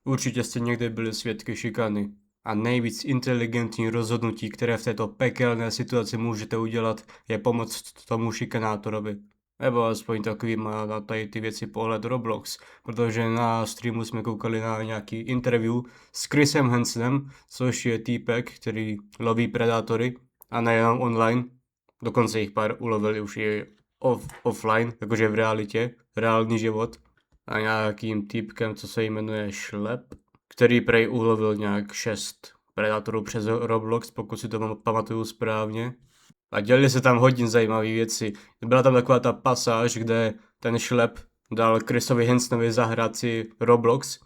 Určitě jste někdy byli svědky šikany. A nejvíc inteligentní rozhodnutí, které v této pekelné situaci můžete udělat, je pomoct tomu šikanátorovi. Nebo aspoň takový má na tady ty věci pohled Roblox, protože na streamu jsme koukali na nějaký interview s Chrisem Hansenem, což je týpek, který loví predátory a nejenom online, dokonce jich pár ulovili už i offline, jakože v realitě, reálný život, a nějakým týpkem, co se jmenuje Šlep, který prej ulovil nějak 6 predátorů přes Roblox, pokud si to pamatuju správně. A dělali se tam hodně zajímavé věci. Byla tam taková ta pasáž, kde ten Šlep dal Chrisovi Hansenovi zahrát si Roblox,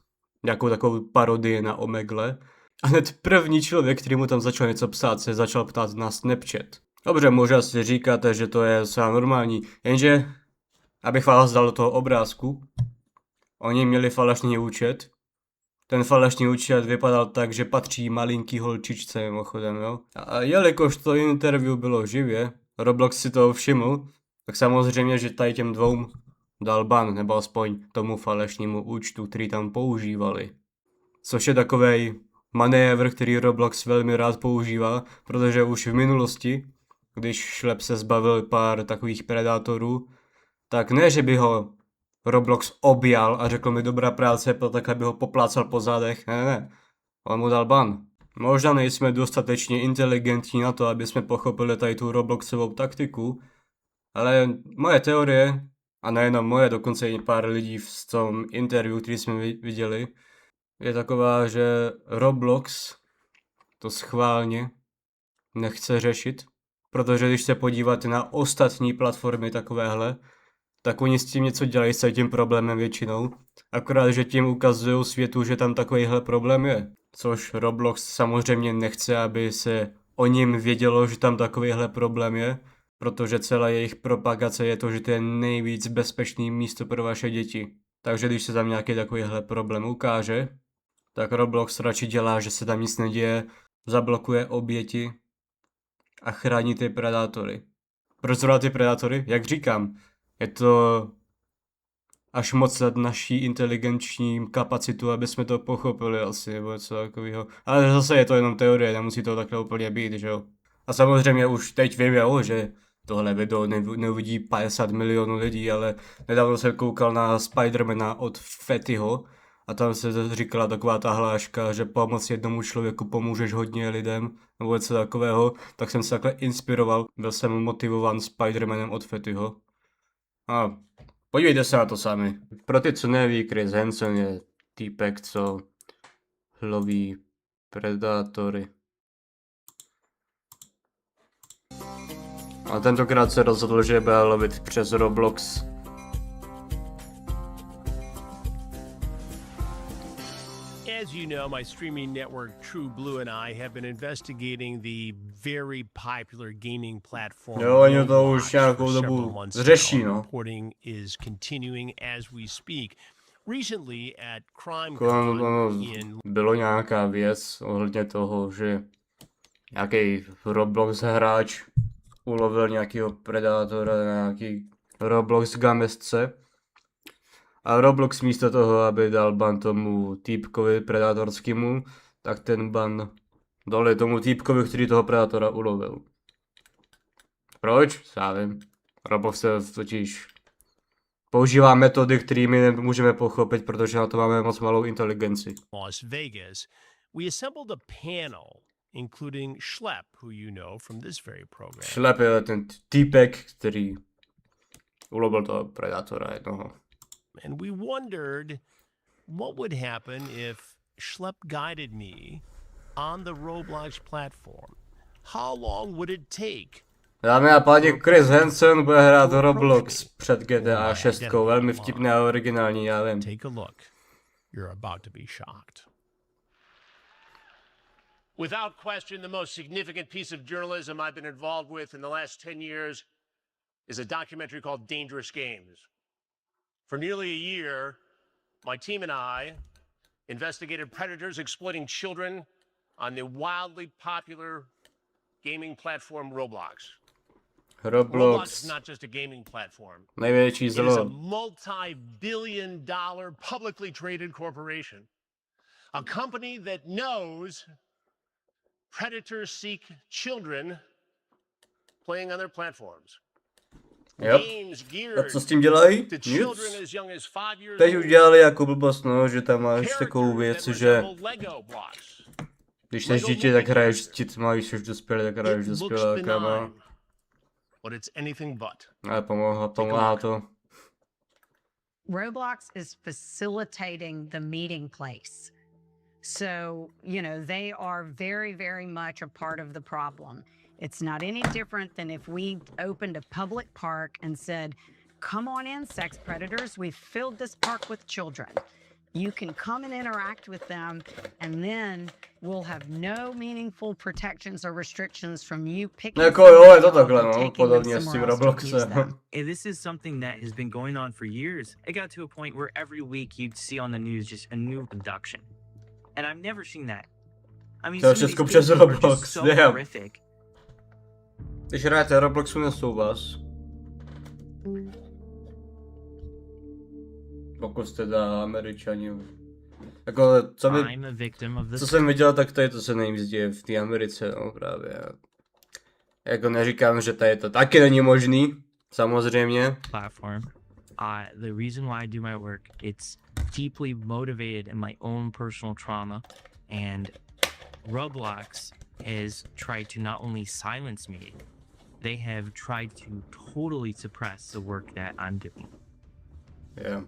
nějakou takovou parodii na Omegle. A hned první člověk, který mu tam začal něco psát, se začal ptát na Snapchat. Dobře, možná si říkáte, že to je docela normální, jenže, abych vás dal do toho obrázku, oni měli falešný účet. Ten falešný účet vypadal tak, že patří malinký holčičce mimochodem, jo. A jelikož to interview bylo živě, Roblox si toho všiml, tak samozřejmě, že tady těm dvou dal ban, nebo aspoň tomu falešnému účtu, který tam používali. Což je takovej manévr, který Roblox velmi rád používá, protože už v minulosti, když Šlep se zbavil pár takových predátorů, tak ne, že by ho Roblox objal a řekl mi dobrá práce, tak aby ho poplácal po zádech, ne, on mu dal ban. Možná nejsme dostatečně inteligentní na to, aby jsme pochopili tady tu Robloxovou taktiku, ale moje teorie, a nejenom moje, dokonce i pár lidí v tom interview, který jsme viděli, je taková, že Roblox to schválně nechce řešit, protože když se podíváte na ostatní platformy takovéhle, tak oni s tím něco dělají s tím problémem většinou, akorát, že tím ukazují světu, že tam takovýhle problém je. Což Roblox samozřejmě nechce, aby se o ním vědělo, že tam takovýhle problém je, protože celá jejich propagace je to, že to je nejvíc bezpečný místo pro vaše děti. Takže když se tam nějaký takovýhle problém ukáže, tak Roblox radši dělá, že se tam nic neděje, zablokuje oběti a chrání ty predátory. Proč zrovna ty predátory? Jak říkám, je to až moc nad naší inteligenční kapacitu, aby jsme to pochopili asi, nebo něco takového. Ale zase je to jenom teorie, nemusí to takhle úplně být, že jo. A samozřejmě už teď vím, jo, že tohle video neuvidí 50 milionů lidí, ale nedávno jsem koukal na Spidermana od Fettyho a tam se říkala taková ta hláška, že pomoc jednomu člověku pomůžeš hodně lidem, nebo něco takového, tak jsem se takhle inspiroval, byl jsem motivován Spidermanem od Fettyho. A podívejte se na to sami. Pro ty, co neví, Chris Hansen je týpek, co loví predátory. A tentokrát se rozhodl, že bude lovit přes Roblox. As you know, my streaming network True Blue and I have been investigating the very popular gaming platform. Jo, oni to už nějakou dobu řeší, no. Reporting is continuing as we speak. Recently at Crime bylo nějaká věc ohledně toho, že nějaký Roblox hráč ulovil nějakého predátora na nějaký Roblox gamesce. A Roblox místo toho, aby dal ban tomu týpkovi predátorskému, tak ten ban dali tomu týpkovi, který toho predátora ulovil. Proč? Já vím. Roblox se totiž používá metody, které my nemůžeme pochopit, protože na to máme moc malou inteligenci. Las Vegas, we assembled a panel including Šlep, who you know from this very program. Šlep je ten týpek, který ulovil toho predátora jednoho. And we wondered what would happen if Šlep guided me on the Roblox platform. How long would it take? Dámy a páni, Chris Hansen bude hrát Roblox před GTA 6, velmi vtipné a originální, já vím. Take a look. You're about to be shocked. Without question, the most significant piece of journalism I've been involved with in the last 10 years is a documentary called Dangerous Games. For nearly a year, my team and I investigated predators exploiting children on the wildly popular gaming platform Roblox. Roblox is not just a gaming platform. Největší It is zlo. a multi-billion-dollar publicly traded corporation A company that knows predators seek children playing on their platforms. Yep. Games A geared co s tím dělají? to Nic. children as young as 5 years Teď old. udělali jako blbost, no, že tam máš takovou Characters věc, that že resemble Lego blocks. když jsi dítě, tak hraješ s dětma, když jsi dospělý, tak hraješ s It looks dospělákama. benign, but it's anything but. Ale pomáhá to. Roblox is facilitating the meeting place. So, you know, they are very, very much a part of the problem. It's not any different than if we opened a public park and said, come on in, sex predators. We've filled this park with children. You can come and interact with them, and then we'll have no meaningful protections or restrictions from you picking No, jako jo, je to someone up takhle, and no, taking them podobně s tím somewhere else to abuse Robloxem. them. This is something that has been going on for years. It got to a point where every week you'd see on the news just a new abduction. And I've never seen that. I mean, To some of všechno these přes cases were Roblox, just so damn. horrific. Když hrajete Robloxu, nesou vás. Pokud jste teda Američani. Jako, I'm a victim of co this jsem viděl, tak tady to se nejvíc děje v té Americe, no právě. Jako neříkám, že tady to taky není možný, samozřejmě. platform. The reason why I do my work, it's deeply motivated in my own personal trauma, and Roblox has tried to not only silence me, they have tried to totally suppress the work that I'm doing. Yeah.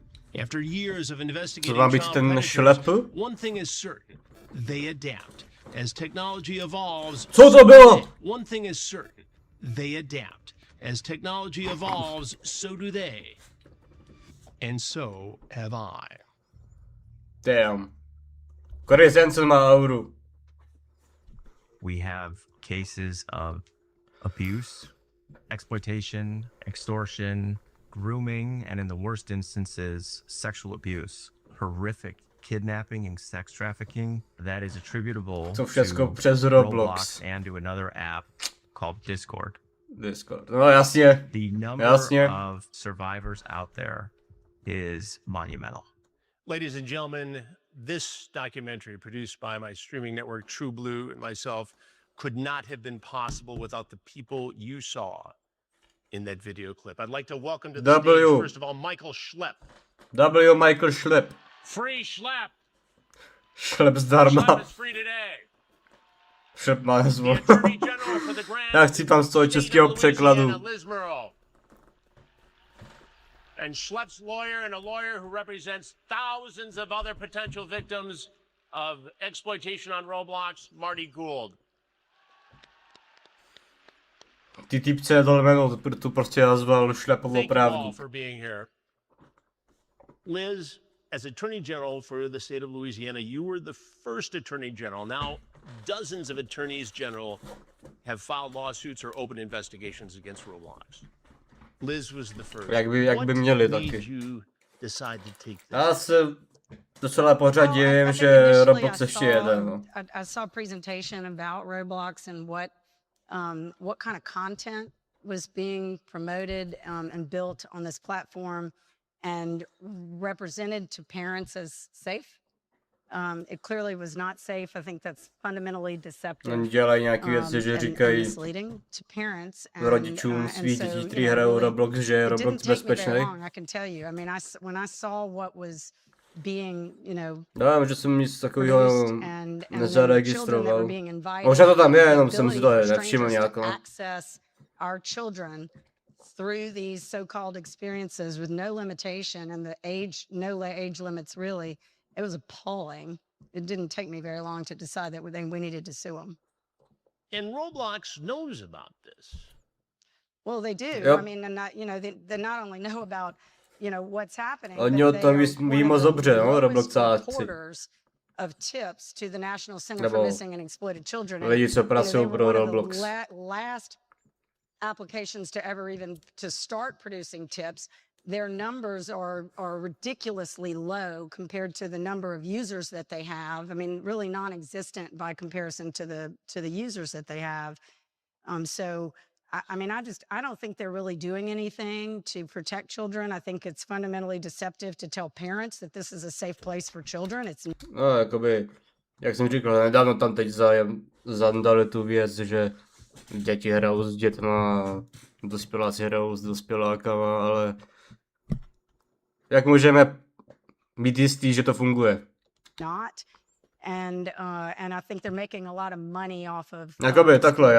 After years of investigating má být child ten predators, šlep? one thing is certain. They adapt. As technology evolves... Co to bylo? One thing is certain. They adapt. As technology evolves, so do they. And so have I. Damn. Chris Jensen má auru. We have cases of abuse, exploitation, extortion, grooming, and in the worst instances, sexual abuse, horrific kidnapping and sex trafficking that is attributable To všechno to přes Roblox. and to another app called Discord. Discord. No jasně. The number Jasně. of survivors out there is monumental. Ladies and gentlemen, this documentary produced by my streaming network True Blue and myself could not have been possible without the people you saw in that video clip. I'd like to welcome to the stage, first of all, Michael Schlepp. W. Michael Schlepp. Free Schlepp! Schlepp zdarma. Schlepp is free today. Schlepp má The zvon. Attorney General for the Grand Já chci tam z toho State of českého překladu. Louisiana, Liz Murrow. And Schlepp's lawyer, and a lawyer who represents thousands of other potential victims of exploitation on Roblox, Marty Gould. Ty typce dal jméno, tu prostě nazval Šlepovou Thank you all pravdu. for being here. Liz, as Attorney General for the state of Louisiana, you were the first Attorney General. Now, dozens of Attorneys General have filed lawsuits or open investigations against Roblox. Liz was the first. Jak by What měli made taky. you decide to take this? Já se docela pořadím, Well, I think že initially Roblox I ještě saw- jede, no. I saw a presentation about Roblox and what kind of content was being promoted and built on this platform and represented to parents as safe. It clearly was not safe. I think that's fundamentally deceptive. Oni dělají nějaký věci, že and říkají misleading to parents rodičům and svých so, dětí, you kteří know, hrajou really, Roblox, že je it didn't Roblox take me very bezpečný. long, I can tell you. I mean, when I saw what was being, you know, No, že jsem nic takového produced and the children that nezaregistroval. were being invited, Možná to tam je, the jenom jsem si to ability for nevšiml strangers nějak, to no. access our children through these so-called experiences with no limitation and no age limits really, it was appalling. It didn't take me very long to decide that we needed to sue them. And Roblox knows about this. Well, they do. Yep. I mean, they're not, you know, they not only know about, you know, what's happening. Oni but o they tom are ví one of moc the dobře, no, lowest Robloxáci. reporters of tips to the National Center Nebo for Missing and Exploited Children. And, lidi, co you know, pracují they were pro one of Roblox. the last applications to ever even to start producing tips. Their numbers are ridiculously low compared to the number of users that they have. I mean, really non-existent by comparison to the users that they have. So I mean, I don't think they're really doing anything to protect children. I think it's fundamentally deceptive to tell parents that this is a safe place for children. It's No, jakoby, jak jsem říkal, nedávno tam teď zadali tu věc, že děti hrajou s dětma, dospěláci hrajou s dospělákama, ale jak můžeme být jistý, že to funguje? not. And I think they're making a lot of money off of Jakoby takhle,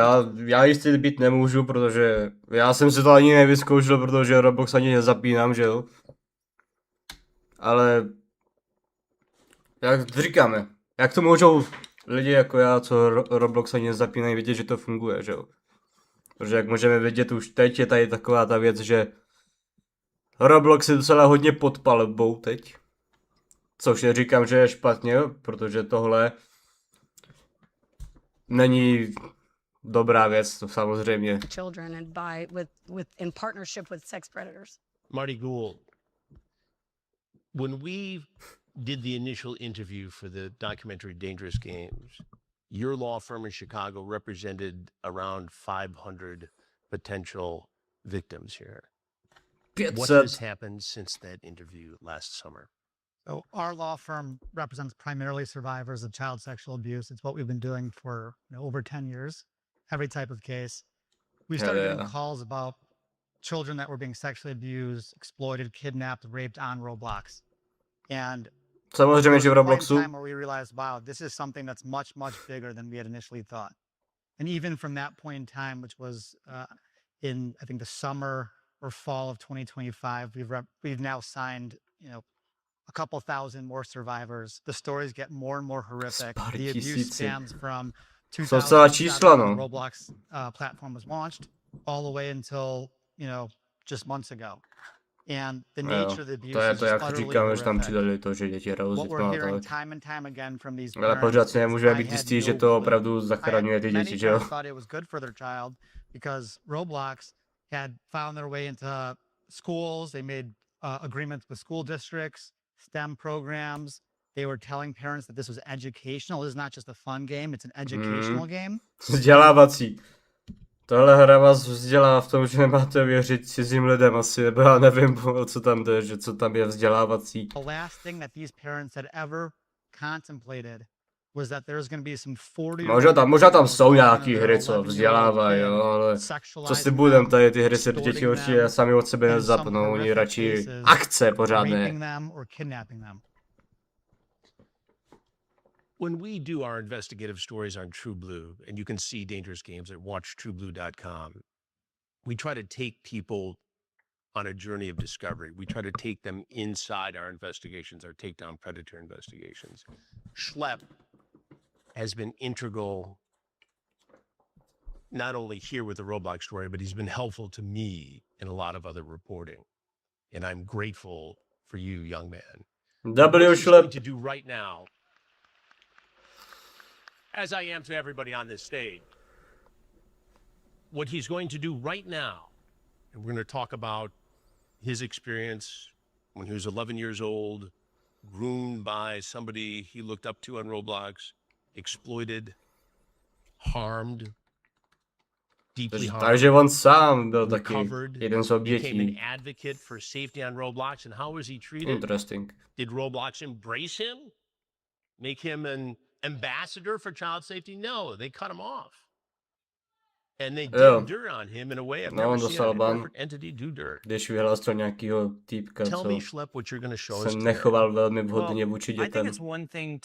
já jistý být nemůžu, protože já jsem si to ani nevyzkoušel, protože Roblox ani nezapínám, že jo? Ale jak říkáme, jak to můžou lidi jako já, co Roblox ani nezapínají, vědět, že to funguje, že jo? Protože jak můžeme vidět už teď je tady taková ta věc, že Roblox je docela hodně pod palbou teď. Což neříkám, že je špatně, protože tohle není dobrá věc, to samozřejmě. children and in partnership with sex predators. Marty Gould, when we did the initial interview for the documentary Dangerous Games, your law firm in Chicago represented around 500 potential victims here. What has 500. happened since that interview last summer? So our law firm represents primarily survivors of child sexual abuse. It's what we've been doing for over 10 years, every type of case. We started Hell getting yeah. calls about children that were being sexually abused, exploited, kidnapped, raped on Roblox. And Samozřejmě, there že v was a point in Robloxu time where we realized, wow, this is something that's much, much bigger than we had initially thought. And even from that point in time, which was in, I think, the summer or fall of 2025, we've now signed, a couple thousand more survivors. The stories get more and more horrific. The abuse spans from Jsou celá 2007 čísla, when no. the Roblox platform was launched, all the way until, just months ago. And the nature of the abuse To je is to, just jak utterly říkáme, že tam horrific. přidali to, že děti hrajou s What dětma we're a hearing tak. time and time again from these Ale parents pořád si is, nemůžeme I být had jistý, no že to clue. opravdu zachraňuje ty Many děti, že jo? parents thought it was good for their child because Roblox had found their way into schools. They made agreements with school districts, STEM programs. They were telling parents that this was educational. This is not just a fun game, it's an educational game. Vzdělávací. Tohle hra vás vzdělá v tom, že nemáte věřit cizím lidem asi, nebo já nevím, o co tam jde, že co tam je vzdělávací. The last thing that these parents had ever contemplated was that there's going to be some 40 Možná tam jsou nějaký hry, co vzdělávají, jo, ale co si budem, tady ty hry se děti určitě sami od sebe nezapnou, oni radši akce pořádné. raping them or kidnapping them. When we do our investigative stories on True Blue, and you can see Dangerous Games at watchtrueblue.com, we try to take people on a journey of discovery. We try to take them inside our investigations, our takedown predator investigations. Schlepp has been integral, not only here with the Roblox story, but he's been helpful to me in a lot of other reporting. And I'm grateful for you, young man. What he's going to do right now, as I am to everybody on this stage, what he's going to do right now, and we're going to talk about his experience when he was 11 years old, groomed by somebody he looked up to on Roblox, exploited, harmed, deeply harmed, Takže on sám byl taky recovered, jeden z became obětí. an advocate for safety on Roblox. And how was he treated? Interesting. Did Roblox embrace him? Make him an ambassador for child safety? No, they cut him off. And they did dirt on him in a way I've never seen a corporate entity do dirt. Když vyhlásil nějakýho týpka, Tell co me, Schlepp, what you're going to show us se today. nechoval velmi vhodně Well, vůči I think dětem. it's one thing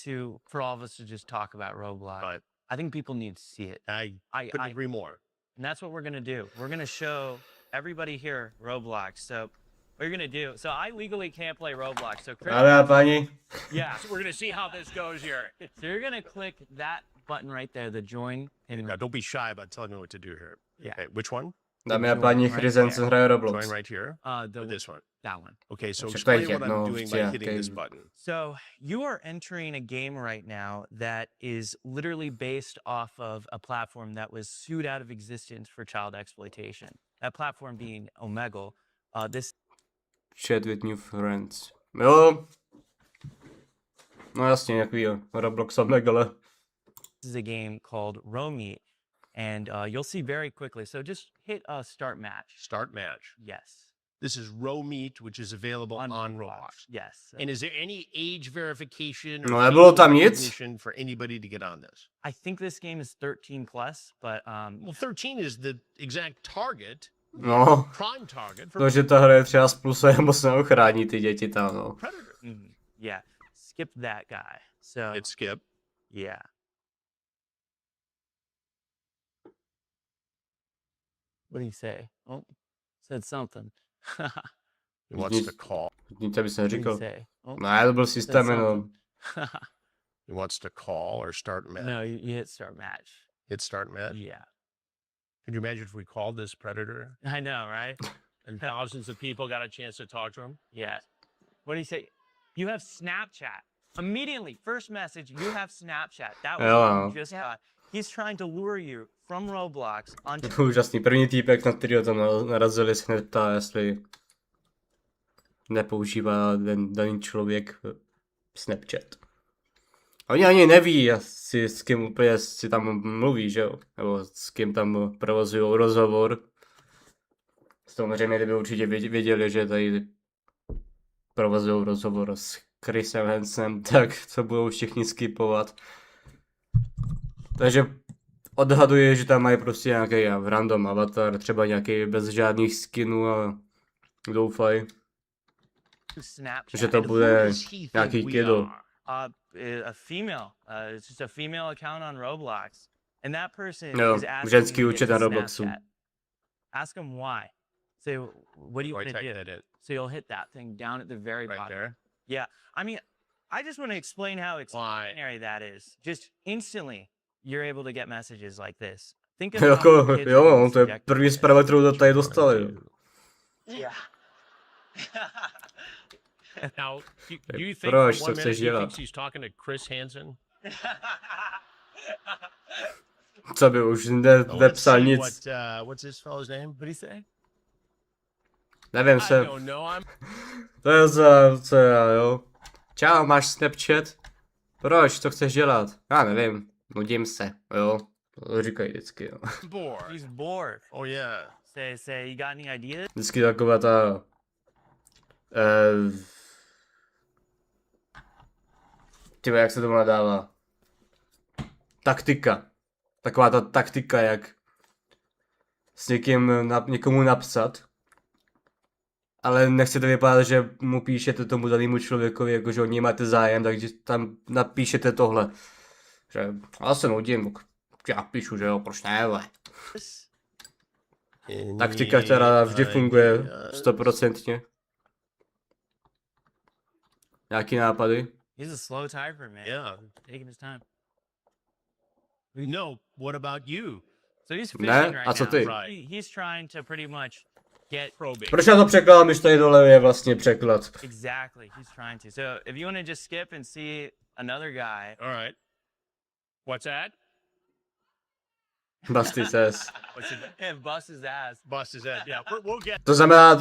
for all of us to just talk about Roblox. But I think people need to see it. I couldn't agree more. And that's what we're going to do. We're going to show everybody here Roblox. So what you're going to do. So I legally can't play Roblox. So Chris, Ale a paní, yeah. So we're going to see how this goes here. So you're going to click that button right there, the join. And Now, don't be shy about telling me what to do here. Yeah. Okay, which one? dámy a páni, Chrysanthemum hraje Roblox. Join right here. Or this one. that one. Okay, so Však to je explain what jedno, I'm doing by prostě hitting this jaký- button. So you are entering a game right now that is literally based off of a platform that was sued out of existence for child exploitation. That platform being Omegle. This Chat with new friends. Jo. No jasně, nějaký Roblox Omegle. is a game called Romeat. and you'll see very quickly. So just hit start match. Start match. Yes. This is Row Meet, which is available on Roblox. Yes. And is there any age verification No, or nebylo facial tam nic. recognition for anybody to get on this? I think this game is 13 plus, but Well, 13 is the exact target, No, prime target for to, že ta hra je třeba s plusem, moc neochrání ty děti tam, no. Predator. yeah, skip that guy. So Hit skip. yeah. What do you say? Oh, said something. He wants to call. Nic bys What do you neříkal. say? Oh, Ne, to byl said systém jenom. something. He wants to call or start match. No, you hit start match. Hit start match. Yeah. Could you imagine if we called this Predator I know, right? and thousands of people got a chance to talk to him? Yeah. What do you say? You have Snapchat. Immediately, first message, you have Snapchat. That was what Jo. you just got. He's trying to lure you from Roblox onto To úžasný. První týpek, na kterýho tam narazili, se hned ptá, jestli nepoužívá ten daný člověk Snapchat. A oni ani neví asi s kým úplně si tam mluví, že jo? Nebo s kým tam provozují rozhovor. Samozřejmě kdyby určitě věděli, že tady provozují rozhovor s Chrisem Hansem, tak to budou všichni skipovat. Takže odhaduji, že tam mají prostě nějaký random avatar, třeba nějaký bez žádných skinů a doufají, Snapchat. že to And who bude does he think nějaký we kiddo. are? A female. It's just a female account on Roblox. And that person No, is asking ženský you to účet get na the Robloxu. Snapchat. Ask them why. Say, what do you Oh, I want to typed do? that in So you'll hit that thing down at the very right bottom. there. Yeah. I mean, I just want to explain how Why? extraordinary that is. Just instantly, you're able to get messages like this. Think of Jako, how kids jo, are being to je subjected první to zpráva, this. kterou do tady dostali. Jo. Yeah. Now, do you think Proč, for co one chceš minute he dělat? thinks he's talking to Chris Hansen? Co by už Let's nepsal see nic. what's this fellow's name? What do you say? Nevím I se. don't know. I'm To je za, co já, jo. Čau, máš Snapchat? Proč, co chceš dělat? Já nevím, nudím se, jo. To říkají vždycky, jo. bored. He's bored. Oh yeah. Say, you got any ideas? Vždycky taková ta... Tyhle, jak se tomu nadává? Taktika. Taková ta taktika, jak s někým někomu napsat. Ale nechcete vypadat, že mu píšete tomu danému člověkovi, jakože o něj máte zájem, takže tam napíšete tohle. Že já se nudím, já píšu, že jo, proč ne, vole. Taktika, která vždy funguje 100%. Nějaký nápady? He's a slow typer, man. Yeah. Taking his time. No. What about you? So he's Ne? fishing right A co now. ty? Right. He's trying to pretty much get Probate. Proč já to překládám, když tady dole je vlastně překlad? exactly. He's trying to. So if you want to just skip and see another guy, All right. What's that? Busty says. What's it? and bust his ass. Bust his head. Yeah, we'll get. To znamená,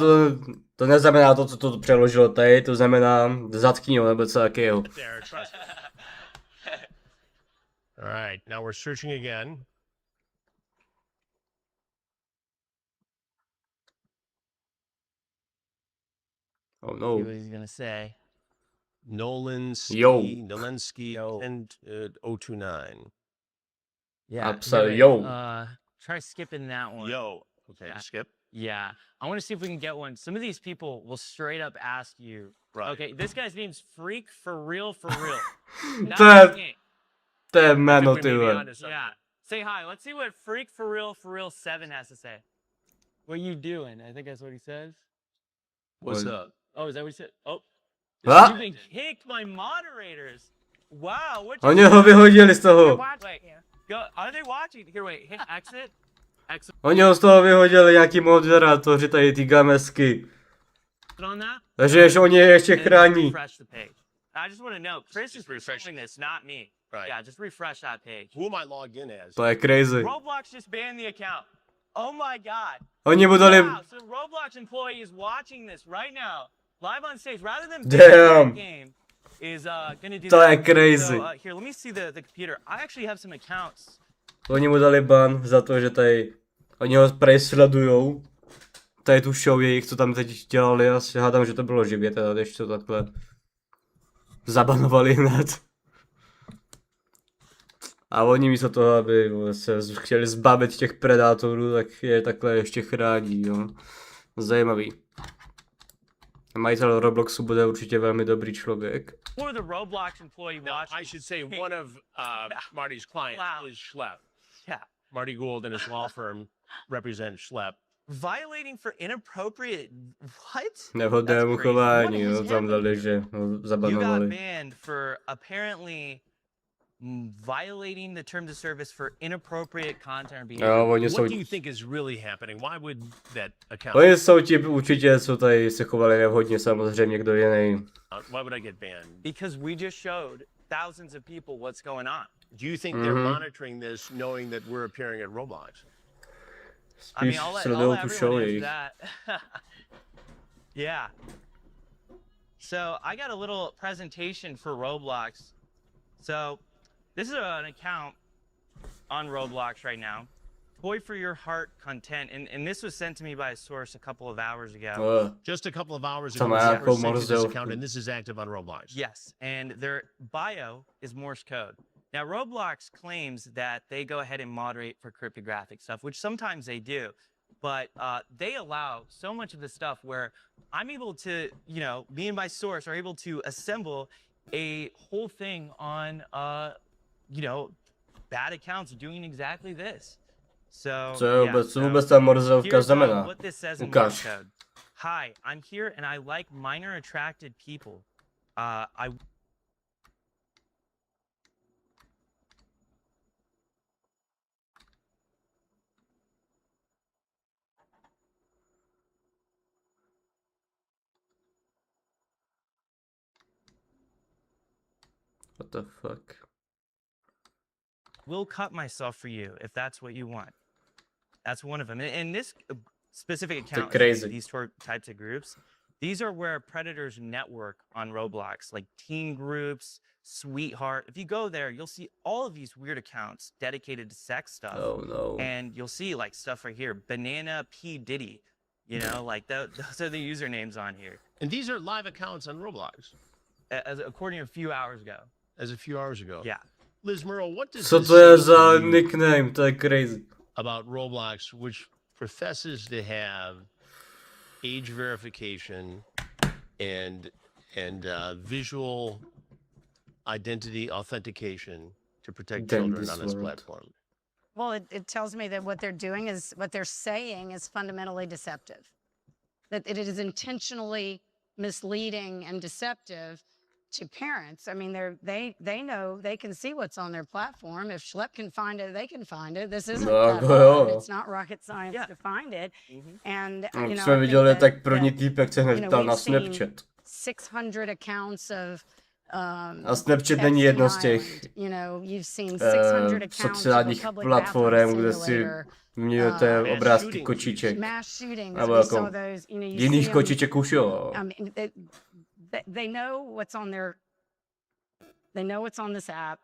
to neznamená to, co to přeložilo tady, to znamená zatkni ho, nebo co takého. There, trust me. All right, now we're searching again. Oh See no. what he's gonna say. Nolensky Yo. and 029. Yeah. Upside, here, yo. Try skipping that one. Yo. Okay, Yeah. skip. Yeah. I want to see if we can get one. Some of these people will straight up ask you. Right. Okay, this guy's name's Freak for real, for real. That's To je, his name. to je I jméno, think we ty may be vole. onto something. Yeah. Say hi. Let's see what Freak for real 7 has to say. What you doing? I think that's what he says. What's What? up? Oh, is that what he said? Oh, A? you've been kicked by moderators. Wow. What? Oni ho vyhodili z toho. Wait. Go. Are they watching? Here, wait. Hit exit. Exit Oni ho z toho vyhodili nějaký moderátoři tady ty gamesky. on that. Takže oni je ještě And then chrání. refresh the page. I just want to know. Chris is refresh. doing this, not me. Right. Yeah, just refresh that page. Who am I logged in as? To je crazy. Roblox just banned the account. Oh my god. Oni mu dali... Wow, so Roblox employee is watching this right now, live on stage, rather than Damn. the game, is gonna do To that. je crazy. So, here, let me see the computer. I actually have some accounts Oni mu dali ban za to, že tady, oni ho prej sledujou. Tady tu show jejich, co tam teď dělali, já si hádám, že to bylo živě, teda když to takhle zabanovali hned. A oni místo toho, aby se chtěli zbavit těch predátorů, tak je takhle ještě chrání, jo. Zajímavý. Majitel Robloxu bude určitě velmi dobrý člověk. For the Roblox employee Now, watching. I should say one of Marty's clients Wow. is Schlepp. Yeah. Marty Gould and his law firm represent Schlepp. Violating for inappropriate. What? Nevhodnému That's crazy. chování, What jo, is tam dali, že ho You got zabanovali. banned for apparently violating the terms of service for inappropriate content or behavior. Jo, oni jsou, What do you think is really happening? Why would that account? oni jsou ti určitě, co tady se chovali nevhodně, samozřejmě kdo jiný. Why would I get banned? Because we just showed thousands of people what's going on. Do you think they're monitoring this, knowing that we're appearing at Roblox? I mean, Spíš I'll let sledují tu everyone show answer jejich. that. Yeah. So I got a little presentation for Roblox. So this is an account on Roblox right now. Toy for Your Heart content. And this was sent to me by a source a couple of hours ago. Just a couple of hours To ago, má this nějakou sent to this morzovku. account, and this is active on Roblox. Yes, and their bio is Morse code. Now, Roblox claims that they go ahead and moderate for cryptographic stuff, which sometimes they do, but they allow so much of the stuff where I'm able to, me and my source are able to assemble a whole thing on, bad accounts doing exactly this. So, Co yeah, vůbec ta morzovka here's znamená? what this says in Ukáž. Morse code. Hi, I'm here and I like minor attracted people. I What the fuck? will cut myself for you if that's what you want. That's one of them. And this specific account, crazy. these types of groups, these are where predators network on Roblox, like teen groups, sweetheart. If you go there, you'll see all of these weird accounts dedicated to sex stuff. Oh no. And you'll see like stuff right here, Banana P Diddy, like those are the usernames on here. And these are live accounts on Roblox, According to a few hours ago. as a few hours ago. Yeah. Liz Merle, what does Co this to je say za to you nickname? To je crazy. about Roblox, which professes to have age verification and visual identity authentication to protect Damn children this on its world. platform? Well, it tells me that what they're doing is what they're saying is fundamentally deceptive. That it is intentionally misleading and deceptive to parents. I mean, they know they can see what's on their platform. If Schlepp can find it, they can find it. This isn't No, that jo. hard. It's not rocket science Yeah. to find it. And No, I jsme think viděli, tak that- první that, týpek se hned ptal na we've seen Snapchat. 600 accounts of A Snapchat není jedno z těch you've seen 600 accounts of a sociálních public platform, bathroom kde si simulator. vyměňujete Mass obrázky shootings. kočiček. Mass shootings. Nebo We jako saw those, you jiných see 'em, kočiček už jo. I mean, they know what's on their. They know what's on this app.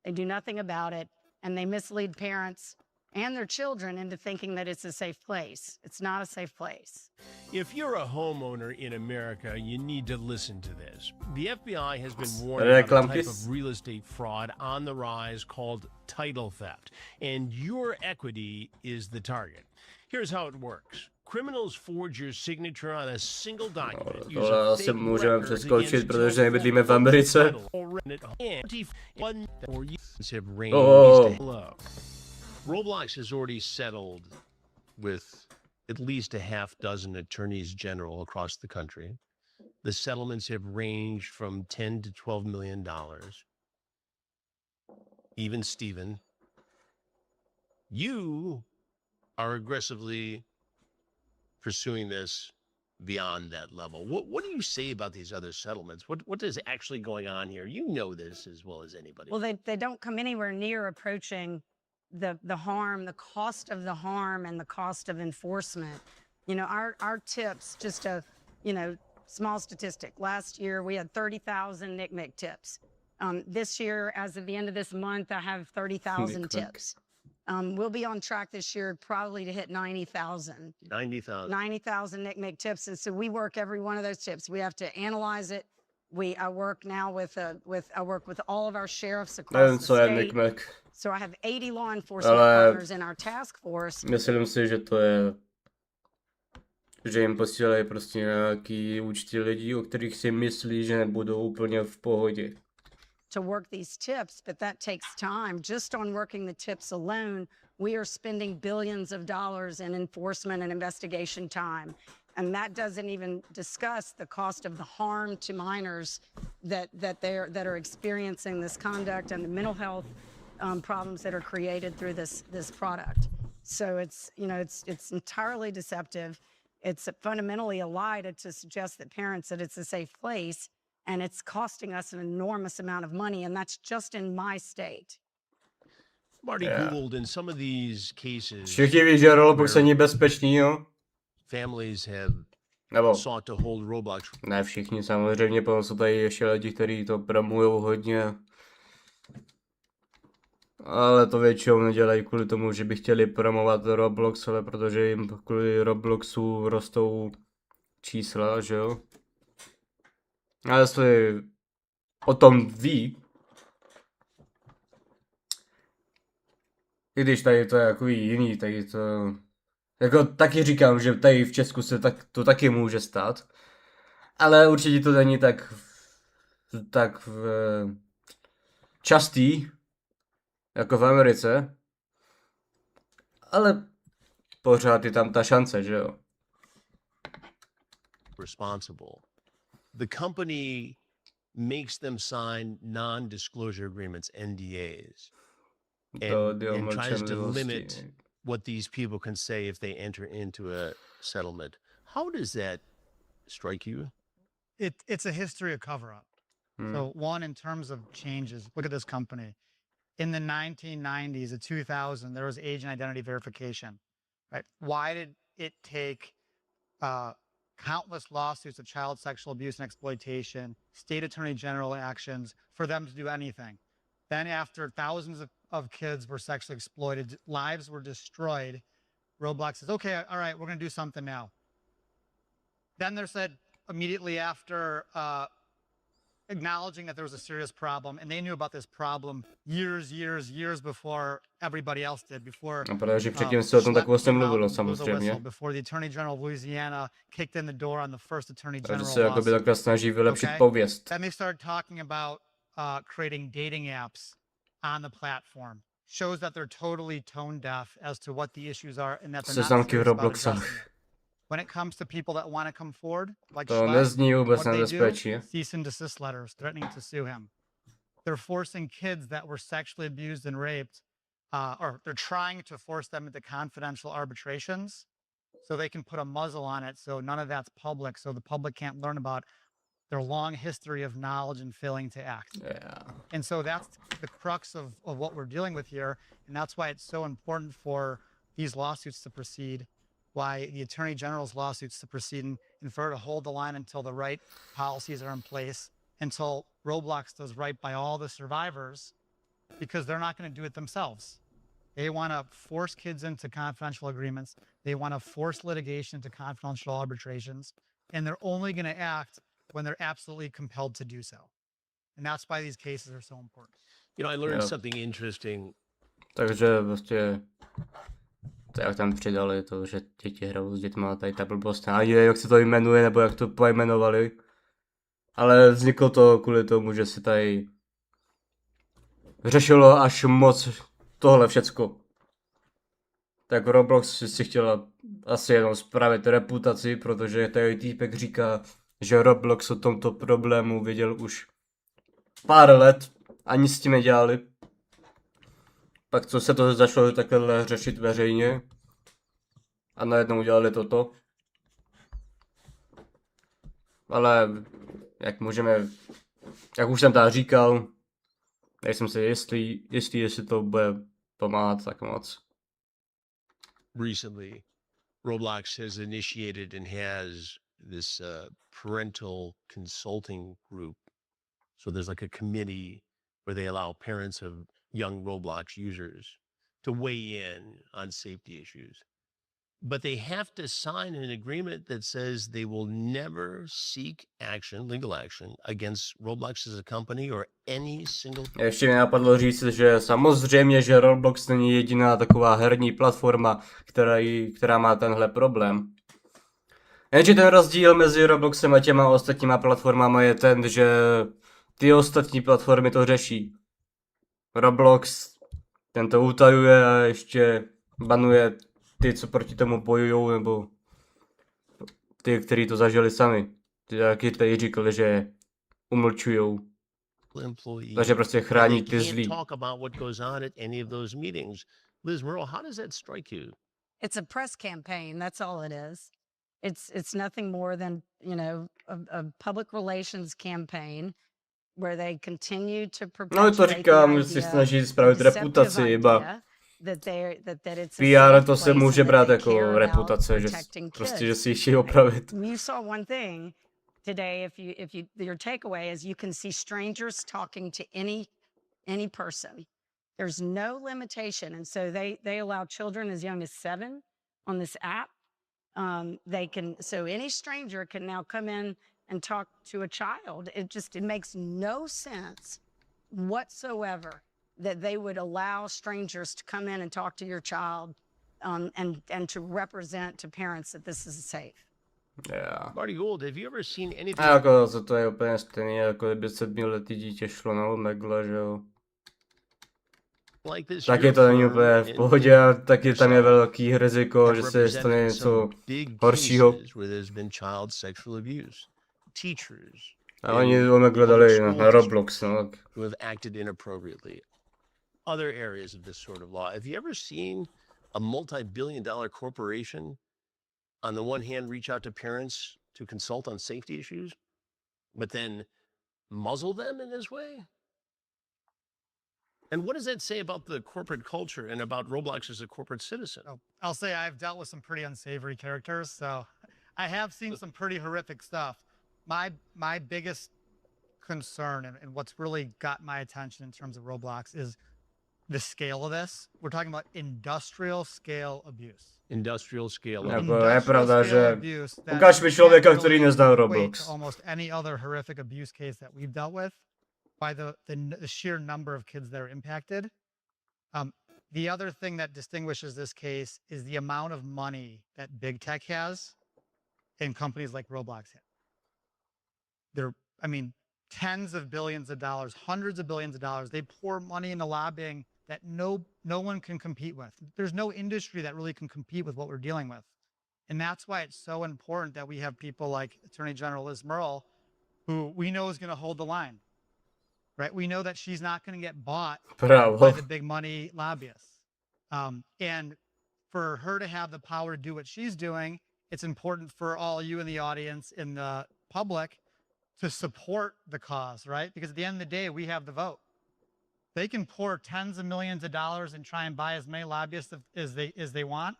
They do nothing about it, and they mislead parents and their children into thinking that it's a safe place. It's not a safe place. If you're a homeowner in America, you need to listen to this. The FBI has been warning about a type of real estate fraud on the rise called title theft, and your equity is the target. Here's how it works. Criminals forge your signature on a single document. To use a asi fake můžeme record přeskočit, against protože your nebydlíme v Americe. Roblox has already settled with at least a half dozen attorneys general across the country. The settlements have ranged from 10 to 12 million dollars. Even Steven, you are aggressively pursuing this beyond that level. What do you say about these other settlements? What is actually going on here? You know this as well as anybody. Well, they don't come anywhere near approaching the harm, the cost of the harm, and the cost of enforcement. Our tips, just a small statistic. Last year we had 30,000 NCMEC tips. This year, as of the end of this month, I have 30,000 NCMEC. tips. We'll be on track this year probably to hit 90,000. 90,000. 90,000 NCMEC tips. And so we work every one of those tips. We have to analyze it. I work now I work with all of our sheriffs across Nevím, the co je state. Nikmek, So I have 80 law enforcement ale partners in our task force. myslím si, že to je, že jim posílají prostě nějaký účty lidí, o kterých si myslí, že nebudou úplně v pohodě. To work these tips, but that takes time. Just on working the tips alone, we are spending billions of dollars in enforcement and investigation time. And that doesn't even discuss the cost of the harm to minors that are experiencing this conduct and the mental health problems that are created through this product. So it's entirely deceptive. It's fundamentally a lie to suggest that parents that it's a safe place, and it's costing us an enormous amount of money, and that's just in my state. Marty Yeah. Googled in some of these cases, Všichni ví, že Roblox není bezpečný, jo? families have Nebo sought to hold Roblox. ne všichni, samozřejmě, potom jsou tady ještě lidi, kteří to promujou hodně. Ale to většinou nedělají kvůli tomu, že by chtěli promovat Roblox, ale protože jim kvůli Robloxu rostou čísla, že jo? A jestli o tom ví, i když tady to je jako jiný, tady to... Jako taky říkám, že tady v Česku se to taky může stát. Ale určitě to není tak častý, jako v Americe. Ale pořád je tam ta šance, že jo? Responsible. The company makes them sign non-disclosure agreements, NDAs, and tries to limit what these people can say if they enter into a settlement. How does that strike you? It's a history of cover-up. So one, in terms of changes, look at this company. In the 1990s, the 2000, there was age and identity verification, right? Why did it take countless lawsuits of child sexual abuse and exploitation, state attorney general actions for them to do anything? Then after thousands of kids were sexually exploited, lives were destroyed, Roblox says, okay, all right, we're going to do something now. Then they said immediately after acknowledging that there was a serious problem, and they knew about this problem years before everybody else did, before No, protože předtím se o tom tak vlastně mluvilo, samozřejmě. before the Attorney General of Louisiana kicked in the door on the first Attorney Takže General se jakoby lawsuit. takhle snaží vylepšit Okay. pověst. Then they started talking about creating dating apps on the platform. Shows that they're totally tone deaf as to what the issues are and that they're not Seznamky v serious about Robloxách. addressing it. When it comes to people that want to come forward, like To Schley, nezní vůbec what they do, nebezpečí. cease and desist letters threatening to sue him. They're forcing kids that were sexually abused and raped, or they're trying to force them into confidential arbitrations so they can put a muzzle on it so none of that's public, so the public can't learn about their long history of knowledge and failing to act. Yeah. And so that's the crux of what we're dealing with here. And that's why it's so important for these lawsuits to proceed, why the Attorney General's lawsuits to proceed, and for her to hold the line until the right policies are in place, until Roblox does right by all the survivors, because they're not going to do it themselves. They want to force kids into confidential agreements. They want to force litigation into confidential arbitrations. And they're only going to act when they're absolutely compelled to do so. And that's why these cases are so important. You know, I learned Yeah. something interesting. Takže prostě... To jak tam přidali to, že děti hrajou s dětma, tady ta blbost. Ani nevím, jak se to jmenuje, nebo jak to pojmenovali. Ale vzniklo to kvůli tomu, že se tady řešilo až moc tohle všecko. Tak Roblox si chtěla asi jenom spravit reputaci, protože tady týpek říká, že Roblox o tomto problému věděl už pár let a nic s tím nedělali. Pak co se to začalo takhle řešit veřejně a najednou udělali toto. Ale jak už jsem tady říkal, nejsem si jistý, jestli to bude pomáhat tak moc. Recently, Roblox has initiated and has this parental consulting group. So there's like a committee where they allow parents of young Roblox users to weigh in on safety issues. But they have to sign an agreement that says they will never seek action, legal action, against Roblox as a company or any single. Ještě mi napadlo říct, že samozřejmě, že Roblox není jediná taková herní platforma, která má tenhle problém. Jenže ten rozdíl mezi Robloxem a těma ostatníma platformama je ten, že ty ostatní platformy to řeší. Roblox ten to utajuje a ještě banuje ty, co proti tomu bojujou, nebo ty, kteří to zažili sami. Ty taky tady říkali, že umlčujou. Takže prostě chrání ty zlí. Talk about what goes on at any of those meetings. Liz Merle, how does that strike you? It's a press campaign. That's all it is. It's nothing more than, you know, a public relations campaign where they continue to No to říkám, že si snaží spravit reputaci, iba PR to se může brát jako reputace, že prostě, že si ji opravit. You saw one thing today, your takeaway is you can see strangers talking to any person. There's no limitation, and so they allow children as young as 7 on this app. So any stranger can now come in and talk to a child. It makes no sense whatsoever that they would allow strangers to come in and talk to your child, and to represent to parents that this is safe. Yeah. Marty Gould, have you ever seen anything? A jako za to je úplně stejný, jako kdyby 7letý dítě šlo na Omegle, že jo. Like this, Taky to není úplně v pohodě a taky tam je velký riziko, že se stane něco horšího. A oni Omegle dali na Roblox, no. Who have acted inappropriately. Other areas of this sort of law. Have you ever seen a multi-billion-dollar corporation on the one hand reach out to parents to consult on safety issues, but then muzzle them in this way? And what does that say about the corporate culture and about Roblox as a corporate citizen? Oh, I'll say I've dealt with some pretty unsavory characters, so I have seen some pretty horrific stuff. My biggest concern and what's really got my attention in terms of Roblox is the scale of this. We're talking about industrial scale abuse. Industrial scale. Jako je pravda, že ukáž mi člověka, který nezná Roblox. Almost any other horrific abuse case that we've dealt with by the sheer number of kids that are impacted. The other thing that distinguishes this case is the amount of money that big tech has and companies like Roblox have. Tens of billions of dollars, hundreds of billions of dollars. They pour money into lobbying that no one can compete with. There's no industry that really can compete with what we're dealing with. And that's why it's so important that we have people like Attorney General Liz Merle, who we know is going to hold the line, right? We know that she's not going to get bought by the big money lobbyists. And for her to have the power to do what she's doing, it's important for all you in the audience, in the public, to support the cause, right? Because at the end of the day, we have the vote. They can pour tens of millions of dollars and try and buy as many lobbyists as they want.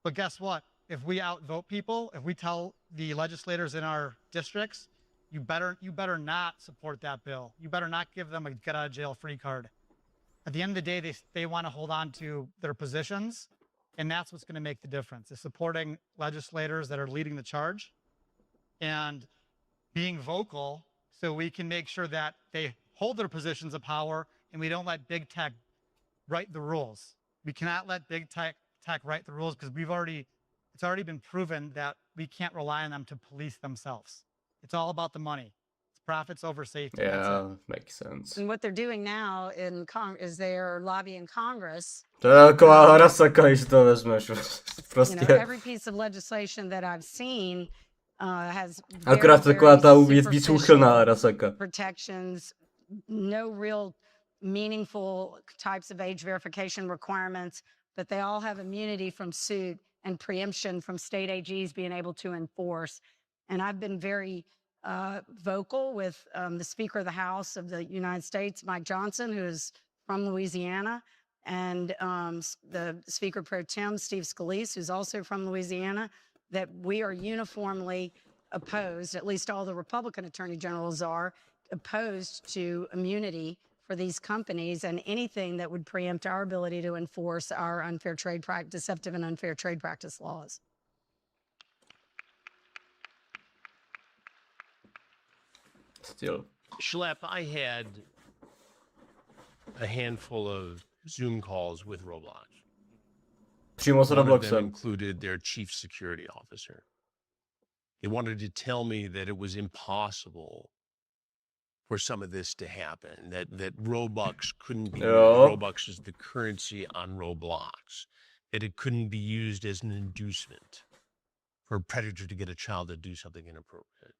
But guess what? If we outvote people, if we tell the legislators in our districts, you better not support that bill. You better not give them a get out of jail free card. At the end of the day, they want to hold on to their positions, and that's what's going to make the difference, is supporting legislators that are leading the charge and being vocal so we can make sure that they hold their positions of power and we don't let big tech write the rules. We cannot let big tech write the rules because it's already been proven that we can't rely on them to police themselves. It's all about the money. It's profits over safety. Yeah, makes sense. And what they're doing now is they're lobbying Congress. To je taková harasaka, když to vezmeš. Prostě. Every piece of legislation that I've seen has akorát taková ta víc úchylná harasaka. Protections, no real meaningful types of age verification requirements, but they all have immunity from suit and preemption from state AGs being able to enforce. And I've been very vocal with the Speaker of the House of the United States, Mike Johnson, who is from Louisiana, and the Speaker Pro Tem, Steve Scalise, who's also from Louisiana, that we are uniformly opposed, at least all the Republican attorney generals are, opposed to immunity for these companies and anything that would preempt our ability to enforce our deceptive and unfair trade practice laws. Still. Schlepp, I had a handful of Zoom calls with Roblox. Přímo s One of them Robloxem. included their chief security officer. They wanted to tell me that it was impossible for some of this to happen, that Robux couldn't be used. Jo. Robux is the currency on Roblox, that it couldn't be used as an inducement for a predator to get a child to do something inappropriate.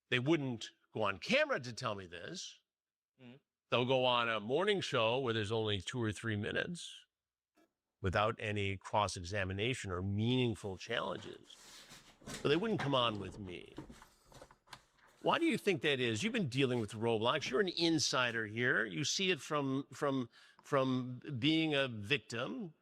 They wouldn't go on camera to tell me this. They'll go on a morning show where there's only 2 or 3 minutes without any cross-examination or meaningful challenges. But they wouldn't come on with me. Why do you think that is? You've been dealing with Roblox. You're an insider here. You see it from being a victim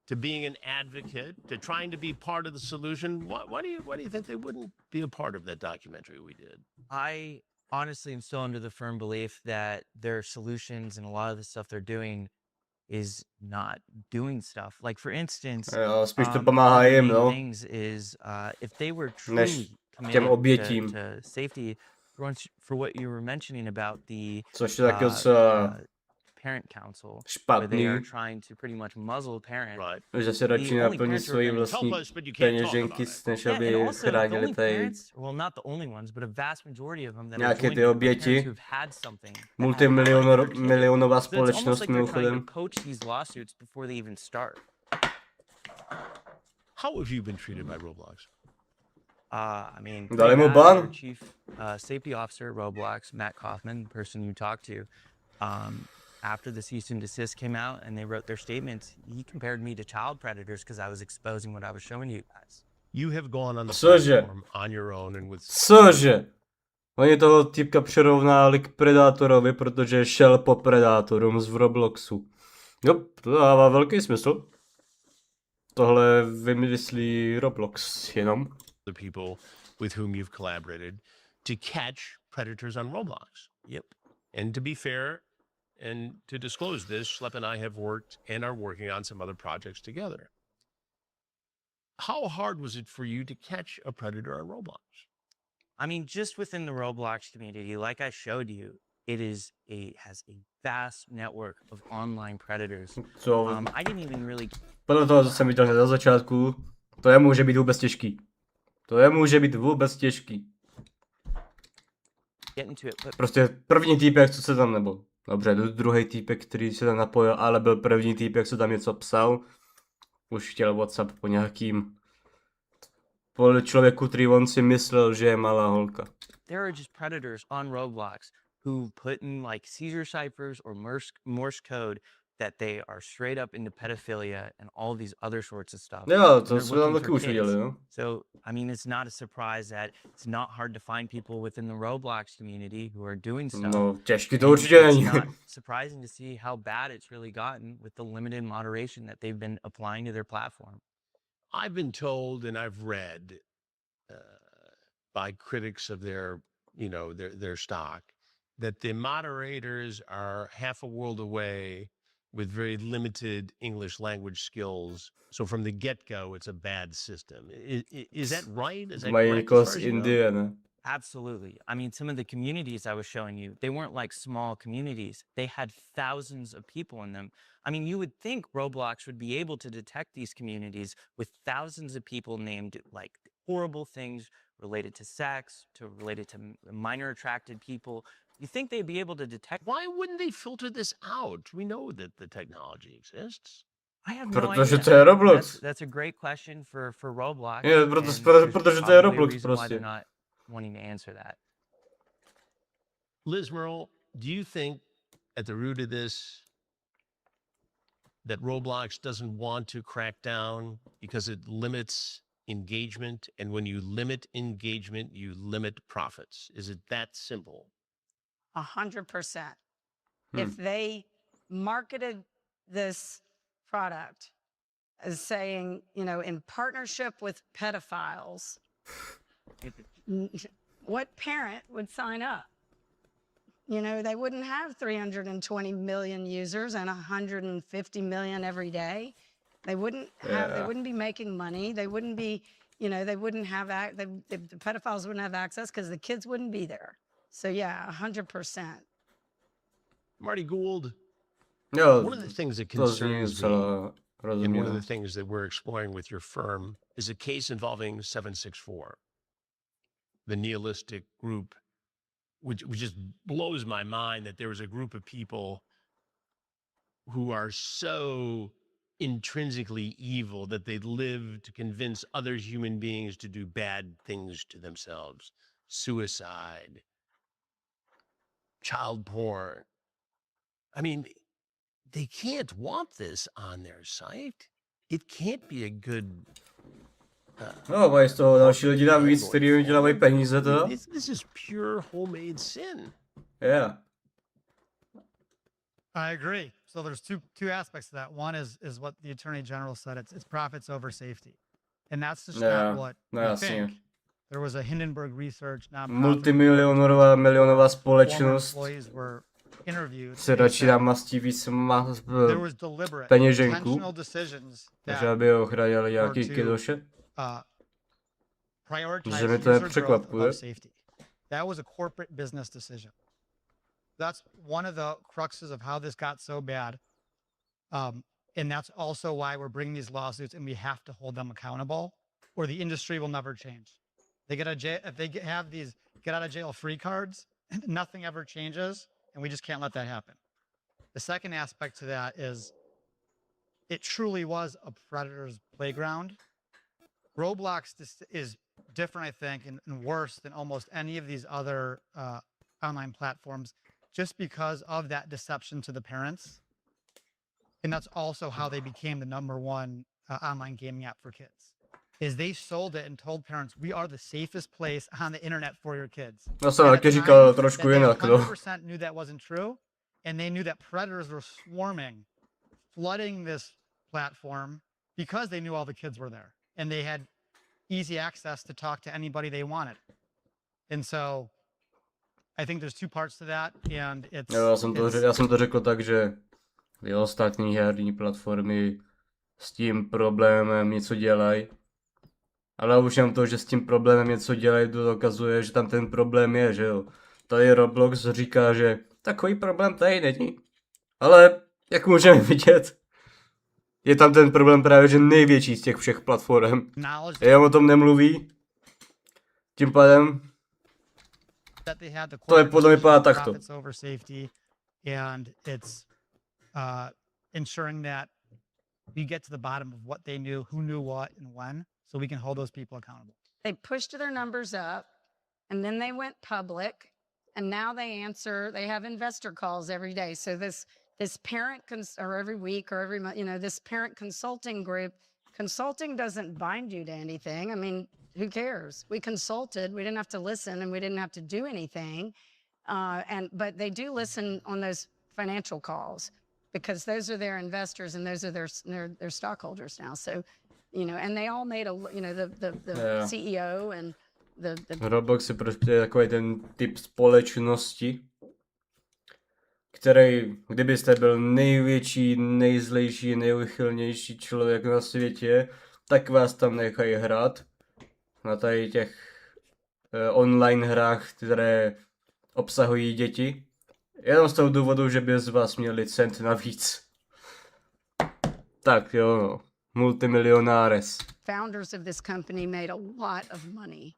to being an advocate to trying to be part of the solution. Why do you think they wouldn't be a part of that documentary we did? I honestly am still under the firm belief that their solutions and a lot of the stuff they're doing is not doing stuff. Like, for instance, Jo, spíš to one pomáhá of the jim, main no. things is if they were Než truly těm committed obětím. to safety, for what you were mentioning about the Což je taky docela parent council, where they are špatný, trying to pretty much muzzle parent. Right. že se radši The only naplní parents who are svoji gonna vlastní Help us, but you can't talk peněženky, about it. než Yeah, and aby also the chránili only tady parents, well, not the only ones, but a vast majority of them that are nějaké joining ty it are parents oběti. who've had something that had Multimilionová happened to their kid. milionová So it's almost společnost like they're trying mimochodem. to coach these lawsuits before they even start. How have you been treated by Roblox? I mean, Dali pretty mu bad. ban. Their chief safety officer at Roblox, Matt Kaufman, the person you talked to, after the cease and desist came out and they wrote their statements, he compared me to child predators because I was exposing what I was showing you guys. You have gone on the Cože? platform on your own and with Cože? Oni toho týpka přirovnali k Predátorovi, protože šel po Predátorům z Robloxu. Jo, to dává velký smysl. Tohle vymyslí Roblox jenom. the people with whom you've collaborated to catch predators on Roblox. Yep. And to be fair and to disclose this, Schlepp and I have worked and are working on some other projects together. How hard was it for you to catch a predator on Roblox? I mean, just within the Roblox community, like I showed you, it has a vast network of online predators. Co, I didn't even really podle toho, co jsem viděl hned na začátku, to je může být vůbec těžký. To je může být vůbec těžký. get into it, but Prostě první týpek, co se tam, nebo dobře, druhý týpek, který se tam napojil, ale byl první týpek, co tam něco psal, už chtěl WhatsApp po nějakým člověku, který on si myslel, že je malá holka. there are just predators on Roblox who put in like seizure ciphers or Morse code that they are straight up into pedophilia and all these other sorts of stuff. Jo, And to they're jsme tam looking taky for už kids. viděli, no. So, I mean, it's not a surprise that it's not hard to find people within the Roblox community who are doing stuff. No, těžký to And určitě it's není. not surprising to see how bad it's really gotten with the limited moderation that they've been applying to their platform. I've been told and I've read by critics of their, their stock that the moderators are half a world away with very limited English language skills. So from the get-go, it's a bad system. Is that right? Is that Mají correct někoho as far z as you know? Indie, ne? Absolutely. I mean, some of the communities I was showing you, they weren't like small communities. They had thousands of people in them. I mean, you would think Roblox would be able to detect these communities with thousands of people named like horrible things related to sex, related to minor attracted people. You think they'd be able to detect? Why wouldn't they filter this out? We know that the technology exists. I have no Protože idea. to je Roblox. That's a great question for Roblox. Je, and protože there's to je probably a Roblox reason why prostě. they're not wanting to answer that. Liz Merle, do you think at the root of this that Roblox doesn't want to crack down because it limits engagement? And when you limit engagement, you limit profits. Is it that simple? 100%. If they marketed this product as saying, in partnership with pedophiles, what parent would sign up? You know, they wouldn't have 320 million users and 150 million every day. They wouldn't have, they Yeah. wouldn't be making money. They wouldn't be, you know, they wouldn't have, the pedophiles wouldn't have access because the kids wouldn't be there. So yeah, 100%. Marty Gould, Jo, one of the things that to zní concerns me, docela and one of the rozumělé. things that we're exploring with your firm, is a case involving 764, the nihilistic group, which just blows my mind that there was a group of people who are so intrinsically evil that they live to convince other human beings to do bad things to themselves. Suicide, child porn. I mean, they can't want this on their site. It can't be a good. No, mají z toho další lidi navíc, kteří vydělávají peníze to. This is pure homemade sin. Yeah. I agree. So there's two aspects to that. One is what the Attorney General said. It's profits over safety, and that's just Yeah, not what no, we jasně. think. There was a Hindenburg research nonprofit Multimilionová milionová former společnost employees were interviewed. se and they radši said namastí víc there was deliberate, peněženku, intentional decisions takže that aby ochránili nějaký or to- kidoše. prioritize Že mi to user growth nepřekvapuje. above safety. That was a corporate business decision. That's one of the cruxes of how this got so bad. And that's also why we're bringing these lawsuits, and we have to hold them accountable, or the industry will never change. They get if they have these get out of jail free cards, nothing ever changes, and we just can't let that happen. The second aspect to that is it truly was a predator's playground. Roblox is different, I think, and worse than almost any of these other online platforms, just because of that deception to the parents. And that's also how they became the #1 online gaming app for kids. Is they sold it and told parents, we are the safest place on the internet for your kids. Já jsem At a taky time říkal that trošku they jinak, no. 100% knew that wasn't true, and they knew that predators were swarming, flooding this platform because they knew all the kids were there, and they had easy access to talk to anybody they wanted. And so I think there's two parts to that, and it's, Jo, já jsem to řekl tak, že ty ostatní herní platformy s tím problémem něco dělají. Ale už jenom to, že s tím problémem něco dělají, to dokazuje, že tam ten problém je, že jo. Tady Roblox říká, že takový problém tady není. Ale jak můžeme vidět, je tam ten problém právě, že největší z těch všech platform. Jenom o tom nemluví. Tím pádem to je podle mě vypadá takto. over safety, and it's ensuring that we get to the bottom of what they knew, who knew what, and when, so we can hold those people accountable. They pushed their numbers up, and then they went public, and now they have investor calls every day. So this parent or every week or every month, you know, this parent consulting group, consulting doesn't bind you to anything. I mean, who cares? We consulted, we didn't have to listen, and we didn't have to do anything. But they do listen on those financial calls, because those are their investors and those are their stockholders now. So, you know, and they all made the CEO and the Roblox je prostě takový ten typ společnosti, který, kdybyste byl největší, nejzlejší, nejuchylnější člověk na světě, tak vás tam nechají hrát na tady těch online hrách, které obsahují děti. Jenom z toho důvodu, že by z vás měli cent navíc. Tak jo, no. Multimilionáres. founders of this company made a lot of money,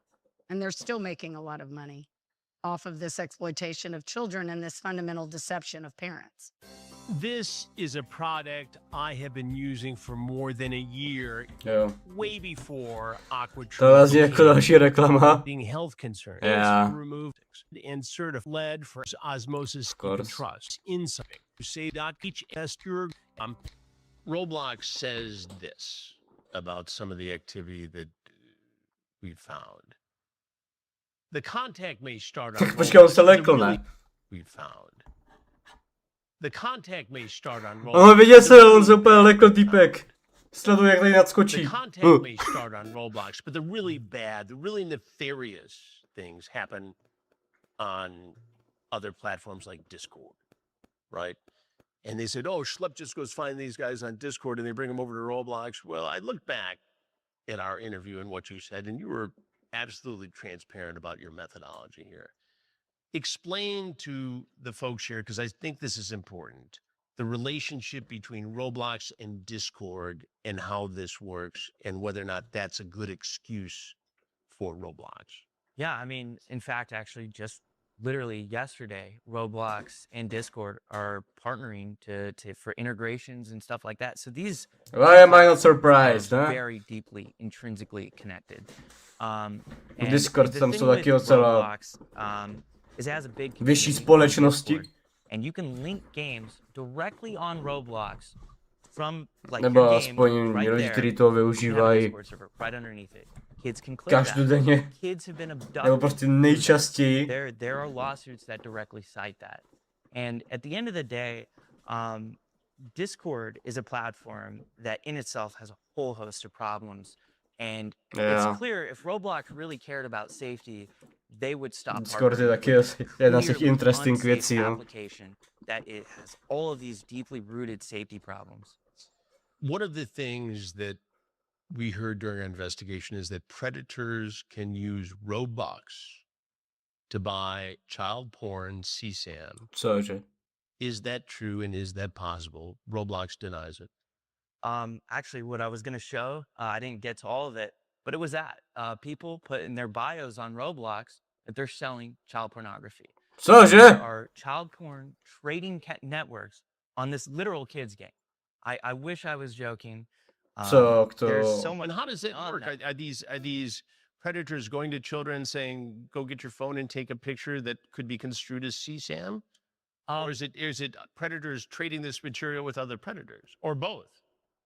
and they're still making a lot of money off of this exploitation of children and this fundamental deception of parents. This is a product I have been using for more than a year, Jo. way before Aqua To vlastně jako další reklama. being health concern. Yeah. Removed and certified lead for osmosis course. and trust. Insight. You say that each investor. Roblox says this about some of the activity that we found. The contact may start on Počkej, on se Roblox, lekl, but the ne? we found. The contact may start on Roblox. No viděl but the jsem, on really se úplně lekl bad týpek. Sleduj, jak tady nadskočí. The contact may start on Roblox, but the really bad, the really nefarious things happen on other platforms like Discord, right? And they said, oh, Schlepp just goes find these guys on Discord and they bring them over to Roblox. Well, I look back at our interview and what you said, and you were absolutely transparent about your methodology here. Explain to the folks here, because I think this is important, the relationship between Roblox and Discord and how this works and whether or not that's a good excuse for Roblox. Yeah, I mean, in fact, actually, just literally yesterday, Roblox and Discord are partnering for integrations and stuff like that. So these Why am I not platforms are surprised, huh? very deeply intrinsically connected. And Discord the tam thing jsou with taky docela Roblox, is it has a big vyšší community on společnosti. Discord, and you can link games directly on Roblox from like Nebo your game aspoň right lidi, there. kteří to You can have a využívají Discord server right underneath it. Kids can click that. každodenně. Kids have been Nebo abducted. prostě nejčastěji. There are lawsuits that directly cite that. And at the end of the day, Discord is a platform that in itself has a whole host of problems. And Yeah. it's clear if Roblox really cared about safety, they would stop Discord je partnering taky with asi jedna z těch clearly interesting unsafe věcí, no. application that it has all of these deeply rooted safety problems. One of the things that we heard during our investigation is that predators can use Robux to buy child porn CSAM. Cože? Is that true and is that possible? Roblox denies it. Actually, what I was going to show, I didn't get to all of it, but it was that people put in their bios on Roblox that they're selling child pornography. Cože? There are child porn trading networks on this literal kids game. I wish I was joking. Co There's so to? much. And how does it on work? that. Are these predators going to children saying, go get your phone and take a picture that could be construed as CSAM? Or is it predators trading this material with other predators or both?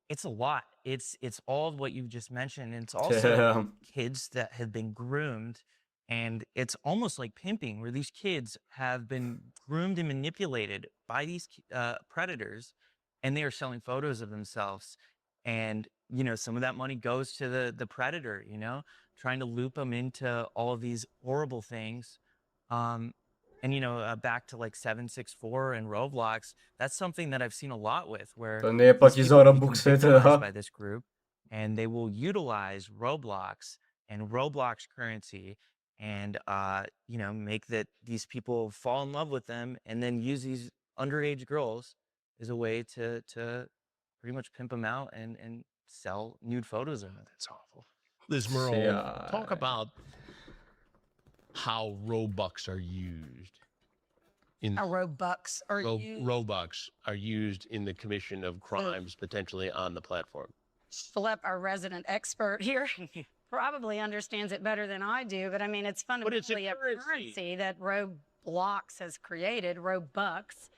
It's a lot. It's all of what you just mentioned. It's also Damn. kids that have been groomed, and it's almost like pimping, where these kids have been groomed and manipulated by these predators, and they are selling photos of themselves. And some of that money goes to the predator. Trying to loop them into all of these horrible things. And back to like 764 and Roblox, that's something that I've seen a lot with, where To neplatí these za people become Robuxy victimized teda. by this group, and they will utilize Roblox and Roblox currency, and make these people fall in love with them, and then use these underage girls as a way to pretty much pimp them out and sell nude photos of them. That's awful. Liz Merle, Yeah. talk about how Robux are used. How Robux are used. Robux are used in the commission of crimes potentially on the platform. Philip, our resident expert here, probably understands it better than I do, but I mean, it's fundamentally a currency that Roblox has created, Robux.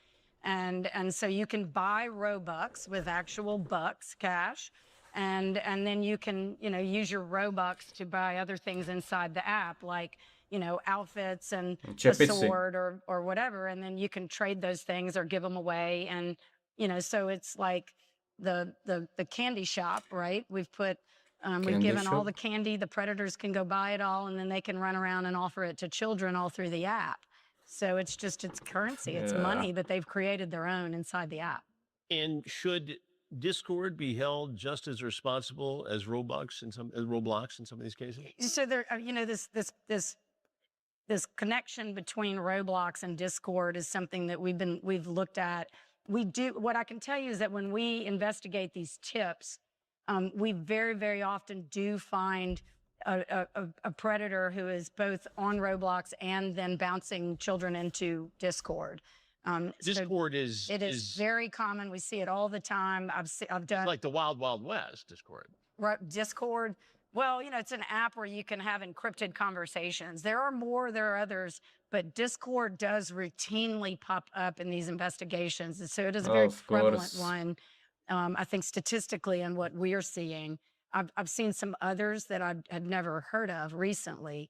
And so you can buy Robux with actual bucks, cash, and then you can, use your Robux to buy other things inside the app, like, outfits and a Čepici. sword or whatever, and then you can trade those things or give them away. And, so it's like the candy shop, right? We've given all shop. the candy, the predators can go buy it all, and then they can run around and offer it to children all through the app. So it's currency, it's money that they've created their own inside the app. And should Discord be held just as responsible as Roblox in some of these cases? So there, this connection between Roblox and Discord is something that we've looked at. What I can tell you is that when we investigate these tips, we very, very often do find a predator who is both on Roblox and then bouncing children into Discord. Discord is very common. We see it all the time. I've done like the Wild Wild West. Discord. Well, it's an app where you can have encrypted conversations. There are others, but Discord does routinely pop up in these investigations. And so it is a very prevalent one, I think, statistically, in what we're seeing. I've seen some others that I had never heard of recently.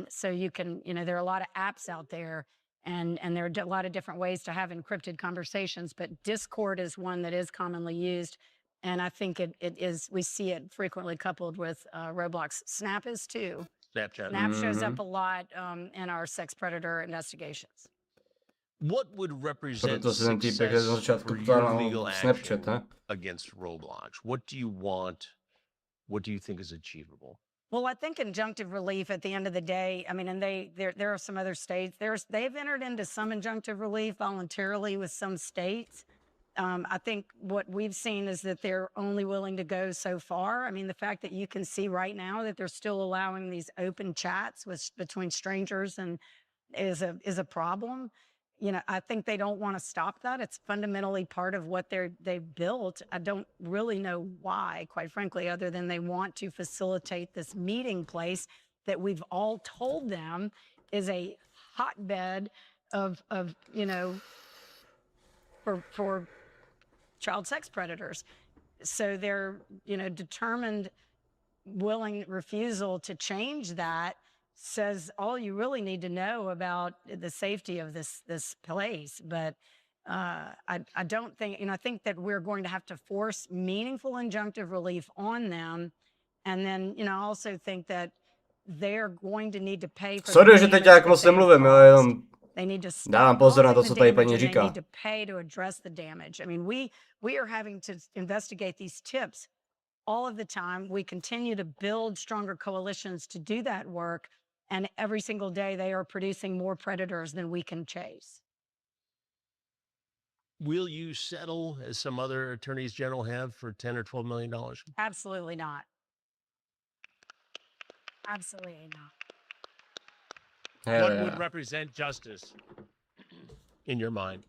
So you can, there are a lot of apps out there, and there are a lot of different ways to have encrypted conversations, but Discord is one that is commonly used. And I think it is, we see it frequently coupled with Roblox. Snap is too. Snapchat. Snap shows up a lot in our sex predator investigations. What would represent Proto se ten týpek na success začátku for ptal your na legal Snapchat, action ne? against Roblox? What do you want? What do you think is achievable? Well, I think injunctive relief at the end of the day, I mean, and there are some other states, they've entered into some injunctive relief voluntarily with some states. I think what we've seen is that they're only willing to go so far. I mean, the fact that you can see right now that they're still allowing these open chats between strangers and is a problem. You know, I think they don't want to stop that. It's fundamentally part of what they've built. I don't really know why, quite frankly, other than they want to facilitate this meeting place that we've all told them is a hotbed of you know, for child sex predators. So they're, you know, determined, willing refusal to change that says all you really need to know about the safety of this place. But I don't think, you know, I think that we're going to have to force meaningful injunctive relief on them. And then, you know, I also think that they're going to need to pay for Sorry, the že teď damage jak that moc they have nemluvím, ale caused. jenom They need to dávám stop pozor na to, causing co the tady damage, paní and they říká. need to pay to address the damage. I mean, we are having to investigate these tips all of the time. We continue to build stronger coalitions to do that work, and every single day they are producing more predators than we can chase. Will you settle, as some other attorneys general have, for $10 or $12 million? Absolutely not. Absolutely not. Hell What would yeah. represent justice in your mind?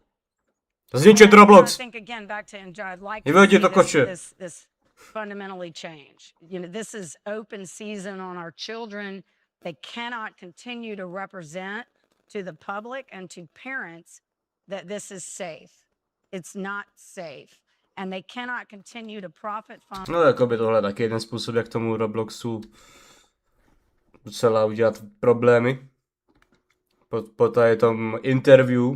Zničit Well, I Roblox! think again back to enjoy. I'd like I to wychodzi see to kocie. this fundamentally change. You know, this is open season on our children. They cannot continue to represent to the public and to parents that this is safe. It's not safe. And they cannot continue to profit from. No, jako by tohle taky jeden způsob, jak tomu Robloxu docela udělat problémy. Po tady tom interview,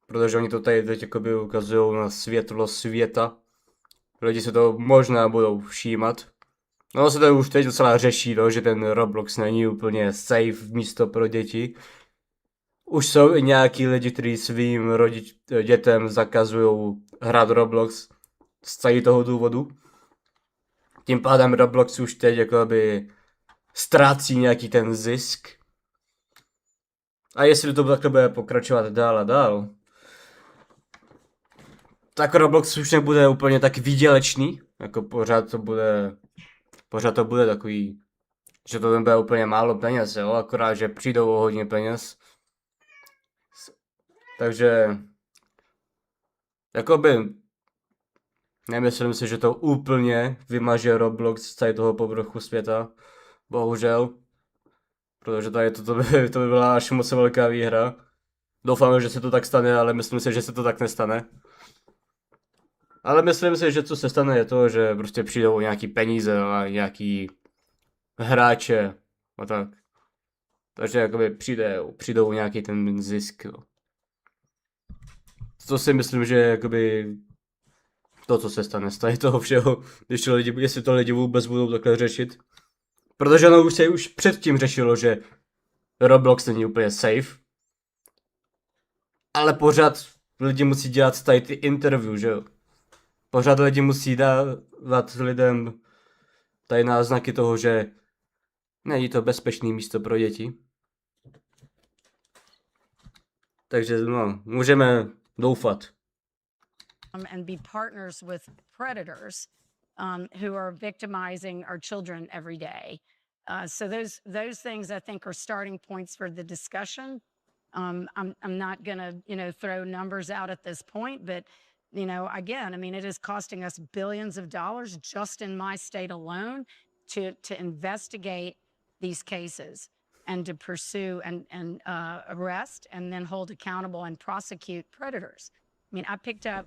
protože oni to tady teď jakoby ukazují na světlo světa. Lidi se to možná budou všímat. No se to už teď docela řeší, no, že ten Roblox není úplně safe místo pro děti. Už jsou i nějaký lidi, kteří svým dětem zakazují hrát Roblox z tady toho důvodu. Tím pádem Roblox už teď jakoby ztrácí nějaký ten zisk. A jestli to takhle bude pokračovat dál a dál, tak Roblox už nebude úplně tak výdělečný, jako pořád to bude takový, že to nebude úplně málo peněz, jo, akorát, že přijdou o hodně peněz. Takže, jakoby, nemyslím si, že to úplně vymaže Roblox z tady toho povrchu světa, bohužel. Protože tady to by byla až moc velká výhra. Doufám, že se to tak stane, ale myslím si, že se to tak nestane. Ale myslím si, že co se stane je to, že prostě přijdou nějaký peníze a nějaký hráče a tak. Takže jakoby přijdou nějaký ten zisk. No. To si myslím, že jakoby to, co se stane z tady toho všeho, jestli to lidi vůbec budou takhle řešit. Protože ono už se už předtím řešilo, že Roblox není úplně safe. Ale pořád lidi musí dělat tady ty interview, že jo. Pořád lidi musí dávat lidem tady náznaky toho, že není to bezpečné místo pro děti. Takže no, můžeme doufat. And be partners with predators who are victimizing our children every day. So those things I think are starting points for the discussion. I'm not going to, you know, throw numbers out at this point, but you know, again, I mean, it is costing us billions of dollars just in my state alone to investigate these cases and to pursue and arrest and then hold accountable and prosecute predators. I mean, I picked up,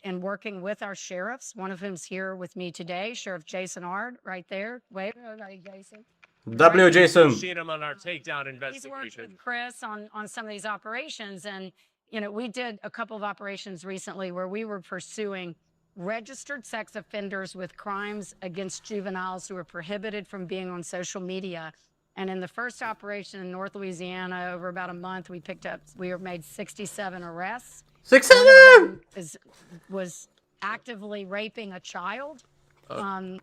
in working with our sheriffs, one of whom's here with me today, Sheriff Jason Ard, right there. Wait, Jason. W. Jason. We've seen him on our takedown He's worked investigation. with Chris on some of these operations. And, you know, we did a couple of operations recently where we were pursuing registered sex offenders with crimes against juveniles who were prohibited from being on social media. And in the first operation in North Louisiana, over about a month, we made 67 arrests. 6 One of them was actively raping a child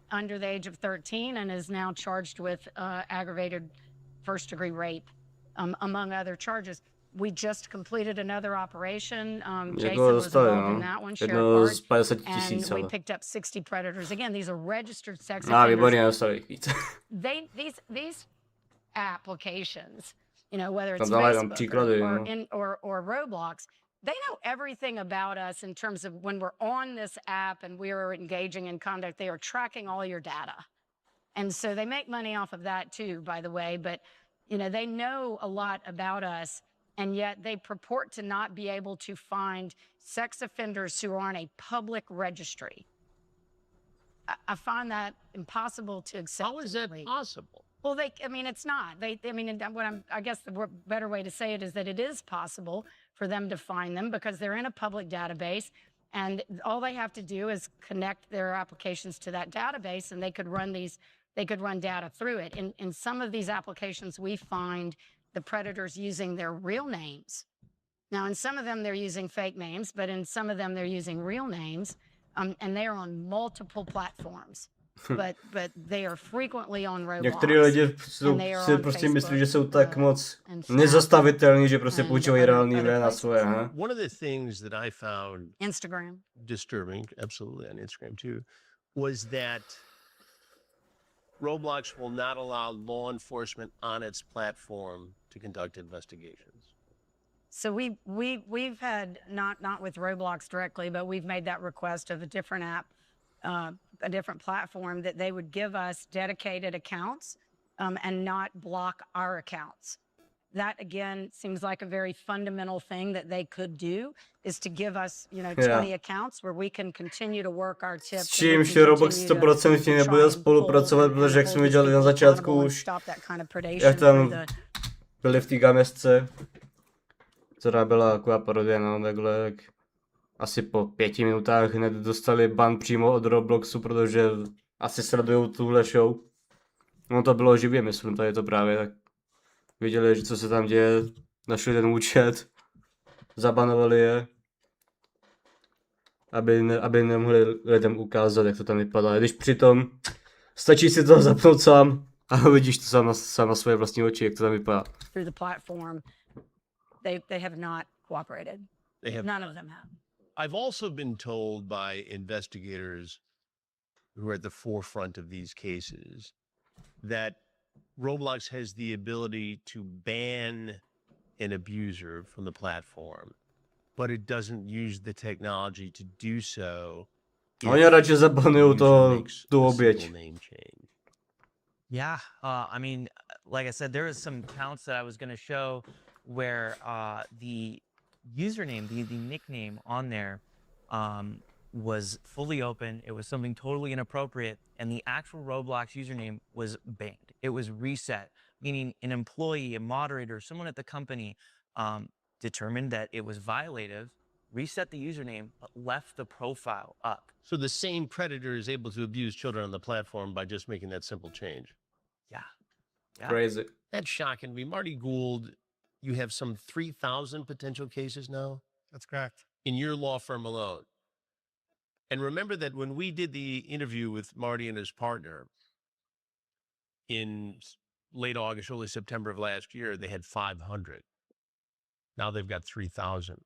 under the age of 13 and is now charged with aggravated first-degree rape, among other charges. We just completed another operation. Jason was involved in that one, Sheriff Jedno z Hart, 50 and 000, we ale... picked up 60 predators. Again, these are registered sex A výborně, offenders. dostali jich víc. These applications, you know, whether it's Tam dávají tam Facebook příklady, or Roblox, they know everything about us in terms of when we're on this app and we are engaging in conduct. They are tracking all your data. And so they make money off of that too, by the way. But, you know, they know a lot about us, and yet they purport to not be able to find sex offenders who are on a public registry. I find that impossible to accept. How is that possible? Well, it's not. I guess the better way to say it is that it is possible for them to find them because they're in a public database, and all they have to do is connect their applications to that database, and they could run data through it. In some of these applications, we find the predators using their real names. Now, in some of them, they're using fake names, but in some of them, they're using real names, and they are on multiple platforms. But they are frequently on Roblox. Některý lidi si prostě myslí, že jsou tak moc nezastavitelní, že prostě používají reální jména svoje, ha? One of the things that I found Instagram disturbing, absolutely on Instagram too, was that Roblox will not allow law enforcement on its platform to conduct investigations. So we've had not with Roblox directly, but we've made that request of a different app, a different platform, that they would give us dedicated accounts and not block our accounts. That again seems like a very fundamental thing that they could do, is to give us, 20 accounts where we can continue to work our tips. S čímž Roblox 100% nebude spolupracovat, protože jak jsme viděli na začátku už, jak tam byli v té gamesce, která byla taková parodie na takhle, tak asi po 5 minutách hned dostali ban přímo od Robloxu, protože asi sledujou tuhle show. No to bylo živě, myslím, tady to právě tak. Viděli, že co se tam děje, našli ten účet, zabanovali je, aby nemohli lidem ukázat, jak to tam vypadá. Když přitom stačí si to zapnout sám a vidíš to sám na svoje vlastní oči, jak to tam vypadá. Through the platform, they have not cooperated. None of them have. I've also been told by investigators who are at the forefront of these cases that Roblox has the ability to ban an abuser from the platform, but it doesn't use the technology to do so. Oni radši zabanují tu oběť. Yeah, like I said, there was some accounts that I was going to show where the username, the nickname on there was fully open. It was something totally inappropriate, and the actual Roblox username was banned. It was reset, meaning an employee, a moderator, someone at the company determined that it was violative, reset the username, but left the profile up. So the same predator is able to abuse children on the platform by just making that simple change. Yeah. Crazy. That's shocking me. Marty Gould, you have some 3,000 potential cases now? That's correct. In your law firm alone. And remember that when we did the interview with Marty and his partner in late August, early September of last year, they had 500. Now they've got 3,000.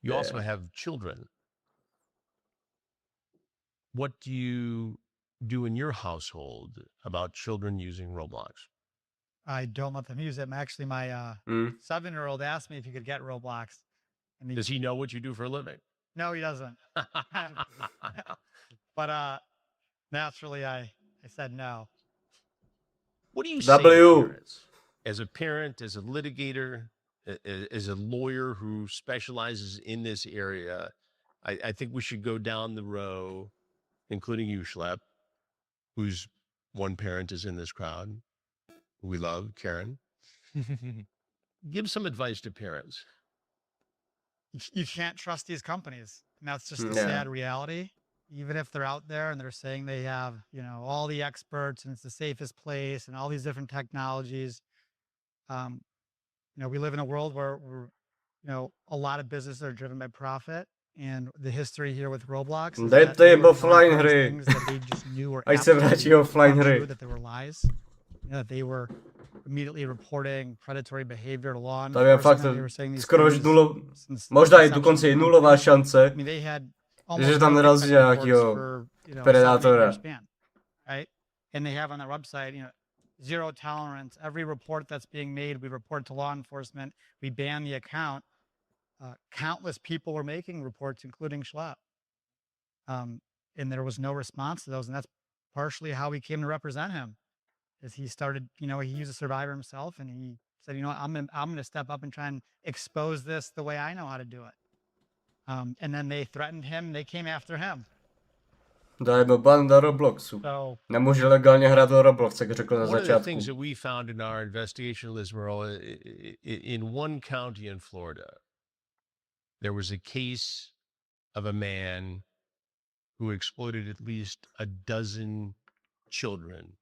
You also have children. What do you do in your household about children using Roblox? I don't let them use it. Actually, my 7-year-old asked me if he could get Roblox. And Does he know what you do for a living? No, he doesn't. But naturally, I said no. What do you say to W. parents? As a parent, as a litigator, as a lawyer who specializes in this area, I think we should go down the row, including you, Schlepp, whose one parent is in this crowd. We love Karen. Give some advice to parents. You can't trust these companies. And that's just the sad reality. even if they're out there and they're saying they have, you know, all the experts and it's the safest place and all these different technologies. You know, we live in a world where you know, a lot of businesses are driven by profit. And the history here with Roblox is that Dajte they jim were ignoring offline those hry. things that they just knew were Ať se vrátí absolutely offline untrue, hry. that they were lies. You know, that they were immediately reporting predatory behavior to law Tam je fakt enforcement. They were saying these skoro things since možná i inception dokonce i of the nulová company. šance, I mean, they had že almost tam no narazí tech reports nějakého for, you know, a 7-8 year predátora. span, right? And they have on their website, you know, zero tolerance. Every report that's being made, we report to law enforcement. We ban the account. Countless people were making reports, including Schlapp. And there was no response to those. And that's partially how we came to represent him. Is he started, you know, he's a survivor himself, and he said, you know what, I'm gonna step up and try and expose this the way I know how to do it. And then they threatened him. They came after him. Dajme banda Robloxu. So Nemůže legálně hrát do Roblox, jak řekl na One of the začátku. things that we found in our investigation, Liz Merle, in one county in Florida, there was a case of a man who exploited at least a dozen children,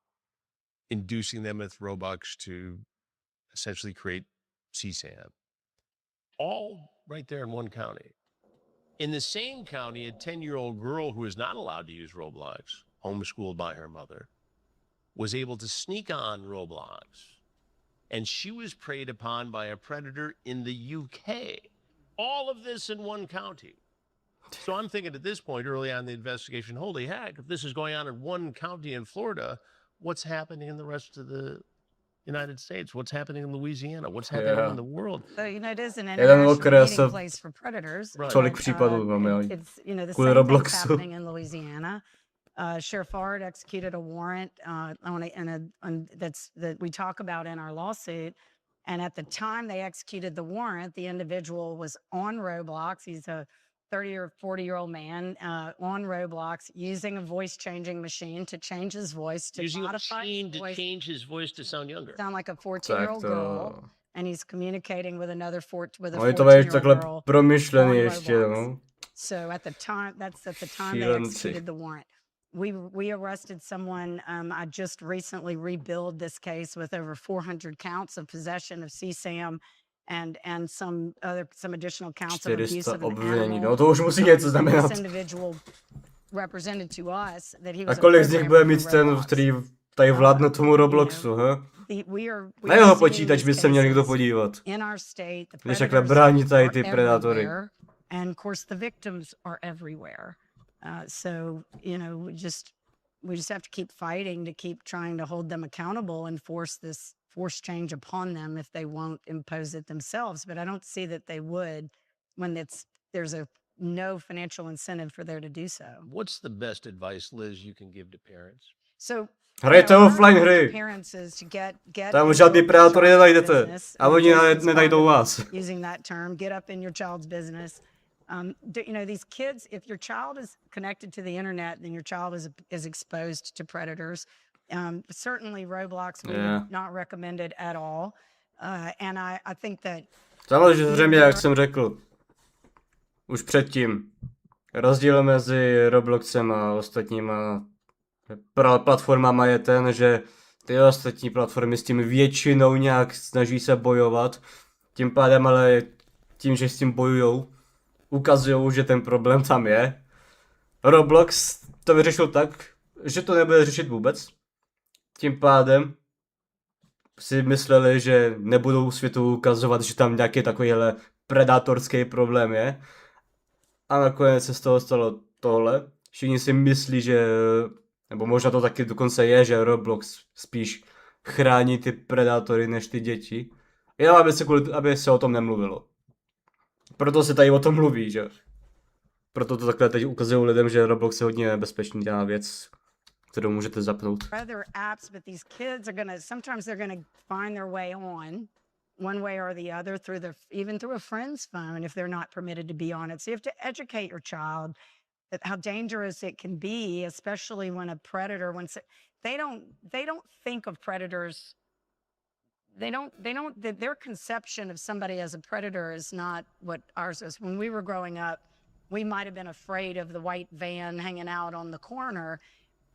inducing them with Robux to essentially create CSAM. All right there in one county. In the same county, a 10-year-old girl who is not allowed to use Roblox, homeschooled by her mother, was able to sneak on Roblox, and she was preyed upon by a predator in the UK. All of this in one county. So I'm thinking at this point, early on in the investigation, holy heck, if this is going on in one county in Florida, what's happening in the rest of the United States? What's happening in Louisiana? What's happening in the world? So, you know, it is an Jeden international okres meeting place for predators. Right. tolik but, případů máme. It's, you know, the Kvůli same thing's Robloxu. happening in Louisiana. Sheriff Fard executed a warrant that we talk about in our lawsuit. And at the time they executed the warrant, the individual was on Roblox. He's a 30 or 40-year-old man on Roblox using a voice-changing machine to change his voice, to Using a modify machine his to voice, change his voice to sound younger. sound like a Tak 14-year-old girl. to... And he's communicating with another with a Oni to mají 14-year-old takhle girl promyšlený on ještě, Roblox. no. So at the time they Šílenci. executed the warrant. We arrested someone. I just recently rebuild this case with over 400 counts of possession of CSAM and some additional counts of abuse 400 of an obvinění, animal. no to už musí něco And znamenat. this individual represented to us that he A was kolik z nich bude programmer mít for ten, Roblox. který tady vládne tomu Robloxu, he? We Na are jeho seeing počítač by these se měl někdo cases podívat. in our state. The Když takhle predators brání tady are ty predátory. everywhere, and of course the victims are everywhere. So you know, we just have to keep fighting to keep trying to hold them accountable and force change upon them if they won't impose it themselves. But I don't see that they would when there's no financial incentive for there to do so. What's the best advice, Liz, you can give to parents? So Hrajte our offline advice to hry. parents is to get Tam into žádný a predátory child's nenajdete. business, A and oni Jason's nenajdou fond of vás. using that term, get up in your child's business. You know, these kids, if your child is connected to the internet, then your child is exposed to predators. Certainly Roblox, we Yeah. would not recommend it at all. And I think that Samozřejmě, jak jsem řekl, už předtím, rozdíl mezi Robloxem a ostatníma platformama je ten, že ty ostatní platformy s tím většinou nějak snaží se bojovat, tím pádem ale tím, že s tím bojujou, ukazujou, že ten problém tam je. Roblox to vyřešil tak, že to nebude řešit vůbec. Tím pádem si mysleli, že nebudou světu ukazovat, že tam nějaký takovýhle predátorský problém je. A nakonec se z toho stalo tohle. Všichni si myslí, že, nebo možná to taky dokonce je, že Roblox spíš chrání ty predátory než ty děti. Jenom aby se o tom nemluvilo. Proto se tady o tom mluví, že? Proto to takhle teď ukazují lidem, že Roblox je hodně nebezpečná věc, kterou můžete zapnout. other apps, but these kids are sometimes they're gonna find their way on one way or the other even through a friend's phone if they're not permitted to be on it. So you have to educate your child that how dangerous it can be, especially when a predator, they don't think of predators. Their conception of somebody as a predator is not what ours is. When we were growing up, we might have been afraid of the white van hanging out on the corner.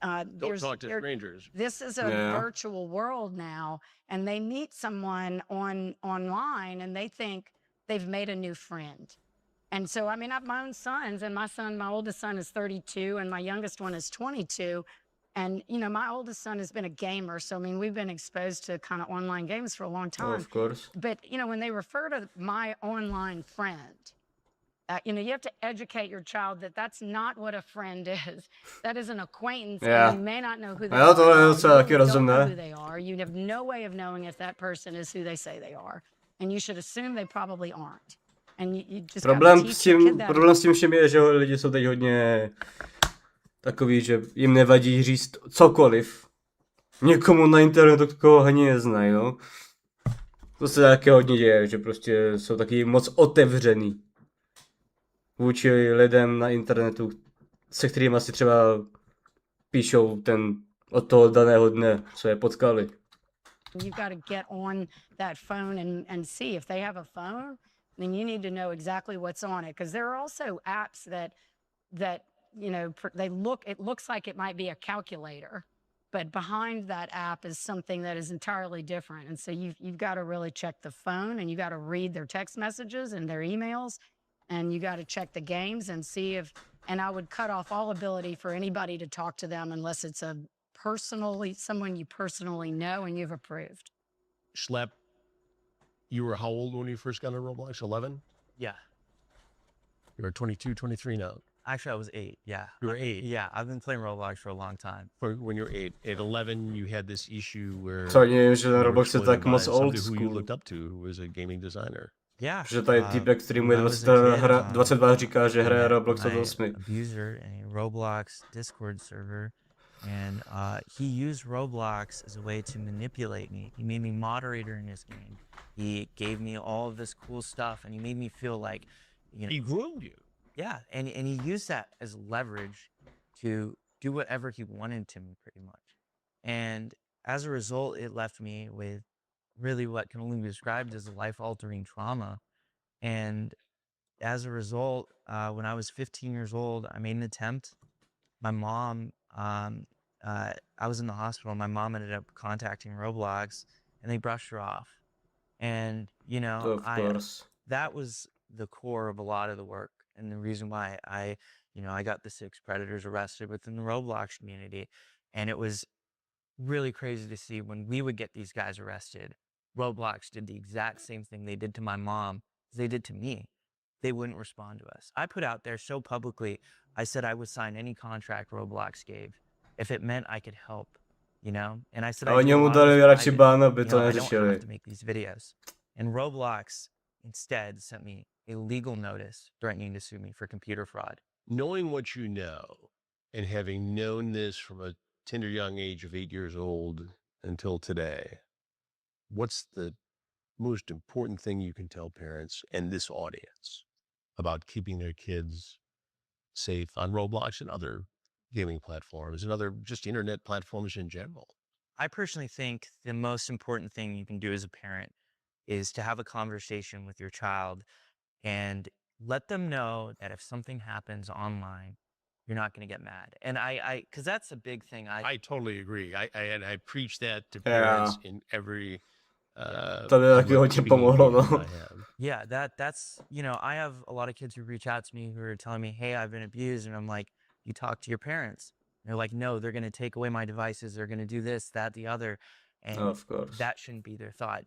Don't talk to strangers. This is a Yeah. virtual world now, and they meet someone online, and they think they've made a new friend. And so, I mean, I have my own sons, and my oldest son is 32, and my youngest one is 22. And, you know, my oldest son has been a gamer. So, I mean, we've been exposed to kind of online games for a long time. Of course. But, you know, when they refer to my online friend, you know, you have to educate your child that that's not what a friend is. That is an acquaintance. Yeah. And you may not know who they A já to are. je You docela taky really don't know rozumné. who they are. You have no way of knowing if that person is who they say they are. And you should assume they probably aren't. And you just gotta Problém teach s your kid tím, that. problém s tím všem je, že lidi jsou teď hodně takový, že jim nevadí říct cokoliv někomu na internetu, koho ani neznají, no. To se taky hodně děje, že prostě jsou taky moc otevřený vůči lidem na internetu, se kterými si třeba píšou od toho daného dne, co je potkali. You've got to get on that phone and see if they have a phone, then you need to know exactly what's on it. Because there are also apps that you know, it looks like it might be a calculator, but behind that app is something that is entirely different. And so you've got to really check the phone, and you got to read their text messages and their emails, and you got to check the games and see and I would cut off all ability for anybody to talk to them unless it's someone you personally know and you've approved. Schlep, you were how old when you first got into Roblox? 11? Yeah. You were 22, 23 now. Actually, I was 8. Yeah. You were 8. Yeah, I've been playing Roblox for a long time. When you were 8. At 11, you had this issue where Co oni nevím, že you ten were Roblox je exploited tak by moc old somebody who you school. looked up to, who was a gaming designer. Yeah. Že tady týpek, který mu je when I was a 20, kid, 22 říká, že hraje met Roblox od my 8. abuser in a Roblox Discord server, and he used Roblox as a way to manipulate me. He made me moderator in his game. He gave me all of this cool stuff, and he made me feel like, you know, He groomed you. yeah, and he used that as leverage to do whatever he wanted to me, pretty much. And as a result, it left me with really what can only be described as a life-altering trauma. And as a result, when I was 15 years old, I made an attempt. My mom, I was in the hospital. My mom ended up contacting Roblox, and they brushed her off. And, you know, Of course. that was the core of a lot of the work, and the reason why I got the 6 predators arrested within the Roblox community. And it was really crazy to see when we would get these guys arrested. Roblox did the exact same thing they did to my mom as they did to me. They wouldn't respond to us. I put out there so publicly, I said I would sign any contract Roblox gave if it meant I could help, you know? And I said A I oni do a mu lot of dali this radši private, bán, aby you to know, I don't neřešili. have to make these videos. And Roblox instead sent me a legal notice threatening to sue me for computer fraud. Knowing what you know, and having known this from a tender young age of 8 years old until today, what's the most important thing you can tell parents and this audience about keeping their kids safe on Roblox and other gaming platforms and other just internet platforms in general? I personally think the most important thing you can do as a parent is to have a conversation with your child and let them know that if something happens online, you're not going to get mad. And because that's a big thing. I totally agree. I preach that to Yeah. parents in every To by taky public hodně speaking pomohlo, engagement no. I have. Yeah, that's, you know, I have a lot of kids who reach out to me who are telling me, hey, I've been abused. And I'm like, you talk to your parents. And they're like, no, they're going to take away my devices. They're going to do this, that, the other. And Of course. that shouldn't be their thought.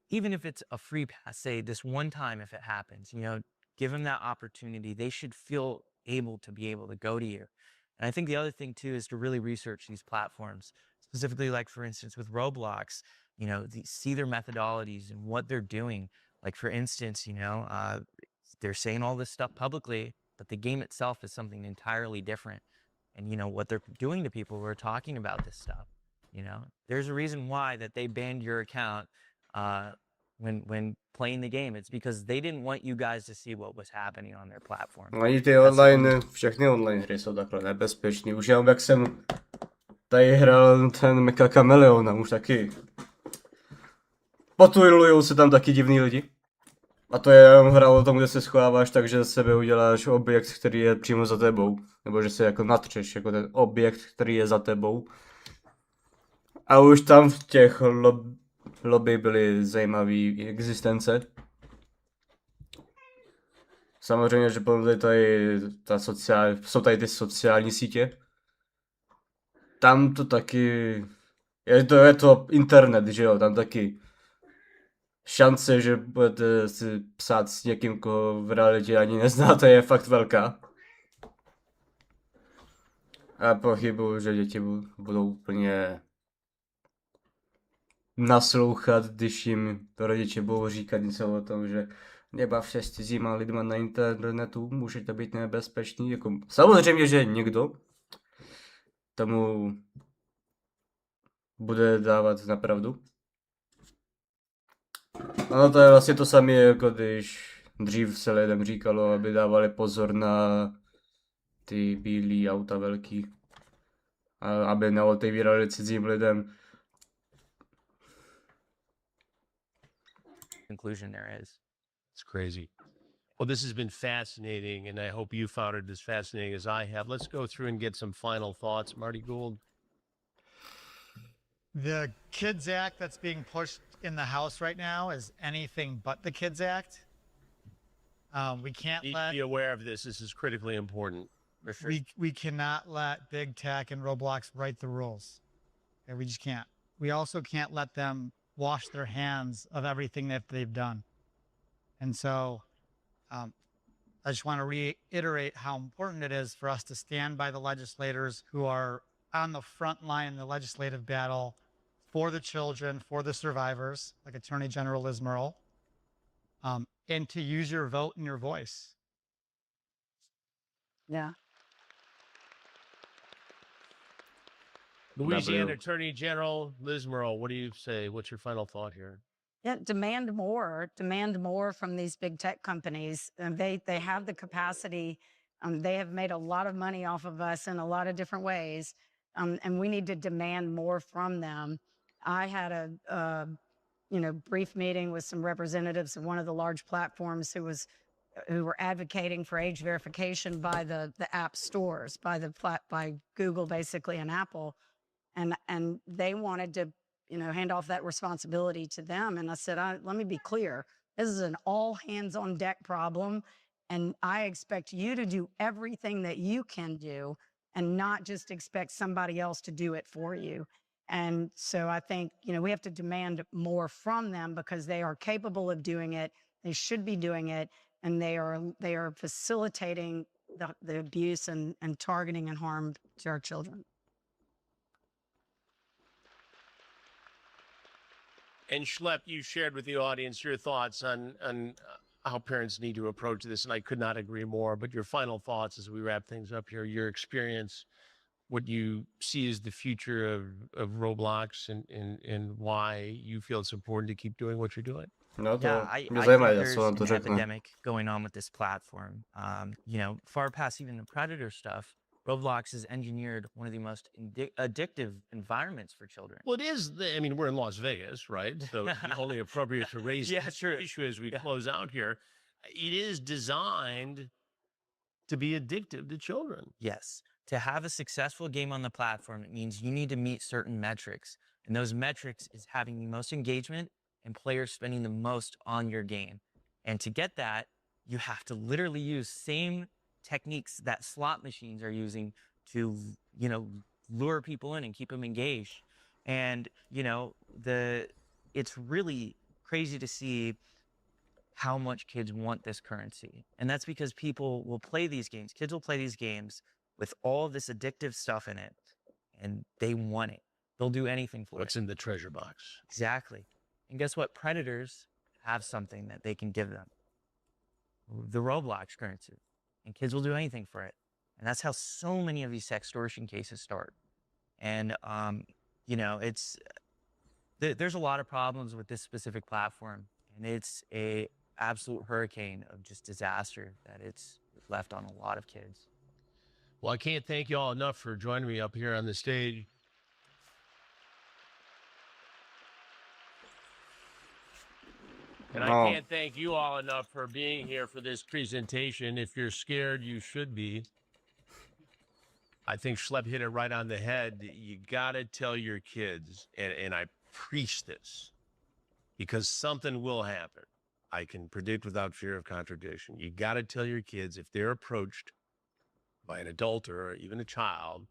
Even if it's a free pass, say this one time if it happens, you know, give them that opportunity. They should feel able to go to you. And I think the other thing too is to really research these platforms, specifically like for instance with Roblox, you know, see their methodologies and what they're doing. Like for instance, you know, they're saying all this stuff publicly, but the game itself is something entirely different. And you know what they're doing to people who are talking about this stuff. You know, there's a reason why that they banned your account when playing the game. It's because they didn't want you guys to see what was happening on their platform. Ani ty online, všechny online hry jsou takhle nebezpečný. Už jenom jak jsem tady hrál ten Mecha Chameleona, už taky potujlujou se tam taky divní lidi. A to je jenom hra o tom, kde se schováváš tak, že z sebe uděláš objekt, který je přímo za tebou. Nebo že se jako natřeš, jako ten objekt, který je za tebou. A už tam v těch lobby byly zajímavé existence. Samozřejmě, že potom tady jsou tady ty sociální sítě. Tam to taky... Je to internet, že jo, tam taky šance, že budete si psát s někým, koho v realitě ani neznáte, je fakt velká. A pochybuju, že děti budou úplně naslouchat, když jim rodiče budou říkat něco o tom, že nebav se s cizíma lidma na internetu, může to být nebezpečný. Jako, samozřejmě, že někdo tomu bude dávat na pravdu. Ano, to je vlastně to samé, jako když dřív se lidem říkalo, aby dávali pozor na ty bílý auta velký. A aby neotevírali cizím lidem. Conclusion there is. It's crazy. Well, this has been fascinating, and I hope you found it as fascinating as I have. Let's go through and get some final thoughts. Marty Gould. The Kids Act that's being pushed in the House right now is anything but the Kids Act. We can't Be aware of this. This is critically important. For sure. we cannot let big tech and Roblox write the rules. Okay, we just can't. We also can't let them wash their hands of everything that they've done. And so I just want to reiterate how important it is for us to stand by the legislators who are on the front line in the legislative battle for the children, for the survivors, like Attorney General Liz Murrell, and to use your vote and your voice. Yeah. Louisiana Attorney General Liz Murrell, what do you say? What's your final thought here? Yeah, demand more from these big tech companies. They have the capacity. They have made a lot of money off of us in a lot of different ways, and we need to demand more from them. I had a brief meeting with some representatives of one of the large platforms who were advocating for age verification by the app stores, by Google basically and Apple, and they wanted to hand off that responsibility to them. And I said, let me be clear. This is an all hands on deck problem. And I expect you to do everything that you can do and not just expect somebody else to do it for you. And so I think, we have to demand more from them because they are capable of doing it. They should be doing it. And they are facilitating the abuse and targeting and harm to our children. And Schlepp, you shared with the audience your thoughts on how parents need to approach this, and I could not agree more. But your final thoughts as we wrap things up here, your experience, what you see as the future of Roblox, and why you feel it's important to keep doing what you're doing. No to Yeah, I mě think zajímá, there's co vám to an řekne. epidemic going on with this platform. Far past even the predator stuff, Roblox has engineered one of the most addictive environments for children. Well, it is. We're in Las Vegas, right? So it's only appropriate to raise Yeah, this true. issue as we close out here. It is designed to be addictive to children. Yes. To have a successful game on the platform, it means you need to meet certain metrics. And those metrics is having the most engagement and players spending the most on your game. And to get that, you have to literally use same techniques that slot machines are using to, lure people in and keep them engaged. And, it's really crazy to see how much kids want this currency. And that's because people will play these games. Kids will play these games with all this addictive stuff in it, and they want it. They'll do anything for What's it. in the treasure box? Exactly. And guess what? Predators have something that they can give them. The Roblox currency. And kids will do anything for it. And that's how so many of these sextortion cases start. And, there's a lot of problems with this specific platform. And it's a absolute hurricane of just disaster that it's left on a lot of kids. Well, I can't thank you all enough for joining me up here on the stage. And I No, can't thank you all enough for being here for this presentation. If you're scared, you should be. I think Schlepp hit it right on the head. You got to tell your kids, and I preach this, because something will happen. I can predict without fear of contradiction. You got to tell your kids, if they're approached by an adult or even a child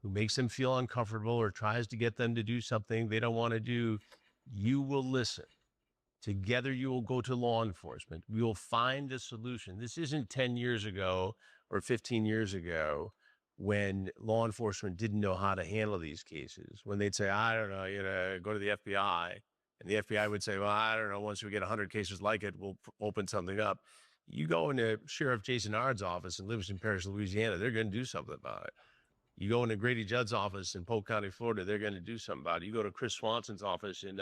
who makes them feel uncomfortable or tries to get them to do something they don't want to do, you will listen. Together, you will go to law enforcement. We will find a solution. This isn't 10 years ago or 15 years ago when law enforcement didn't know how to handle these cases. When they'd say, I don't know, go to the FBI. And the FBI would say, well, I don't know, once we get 100 cases like it, we'll open something up. You go into Sheriff Jason Ard's office in Livingston Parish, Louisiana, they're going to do something about it. You go into Grady Judd's office in Polk County, Florida, they're going to do something about it. You go to Chris Swanson's office in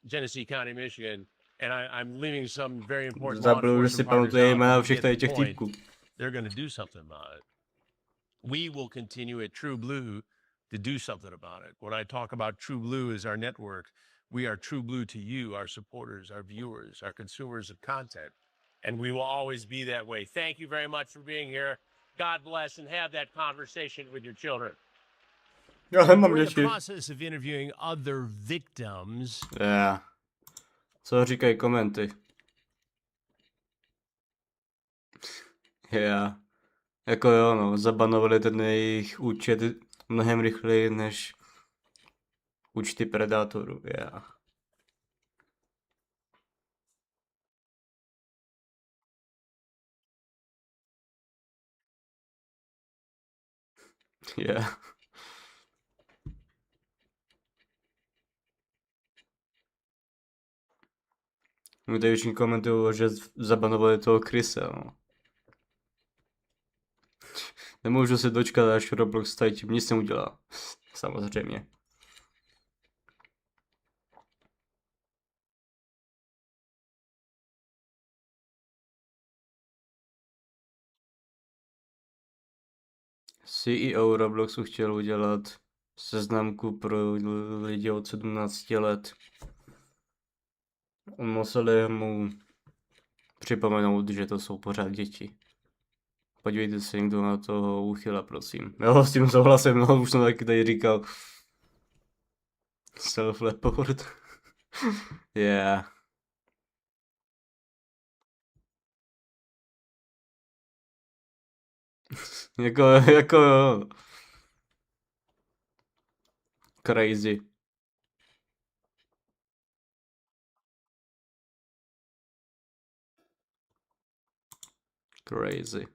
Genesee County, Michigan, and I'm leaving some very important law zabil, že si enforcement partners pamatuje out, jména but you všech get tady the těch point. týpků. They're going to do something about it. We will continue at True Blue to do something about it. When I talk about True Blue as our network, we are True Blue to you, our supporters, our viewers, our consumers of content. And we will always be that way. Thank you very much for being here. God bless, and have that conversation with your children. Já mám We're in the děti. process of interviewing other victims. Yeah. Co říkají komenty? Yeah. Jako jo, no, zabanovali ten jejich účet mnohem rychleji než účty predátorů, yeah. Yeah. My tady všichni komentují, že zabanovali toho Chrisa, no. Nemůžu se dočkat, až Roblox tady tím nic neudělá. Samozřejmě. CEO Robloxu chtěl udělat seznamku pro lidi od 17 let. Museli mu připomenout, že to jsou pořád děti. Podívejte se někdo na toho úchyla, prosím. Jo, s tím souhlasím, no, už jsem taky tady říkal. Self-report. Yeah. jako jo. Crazy. Crazy.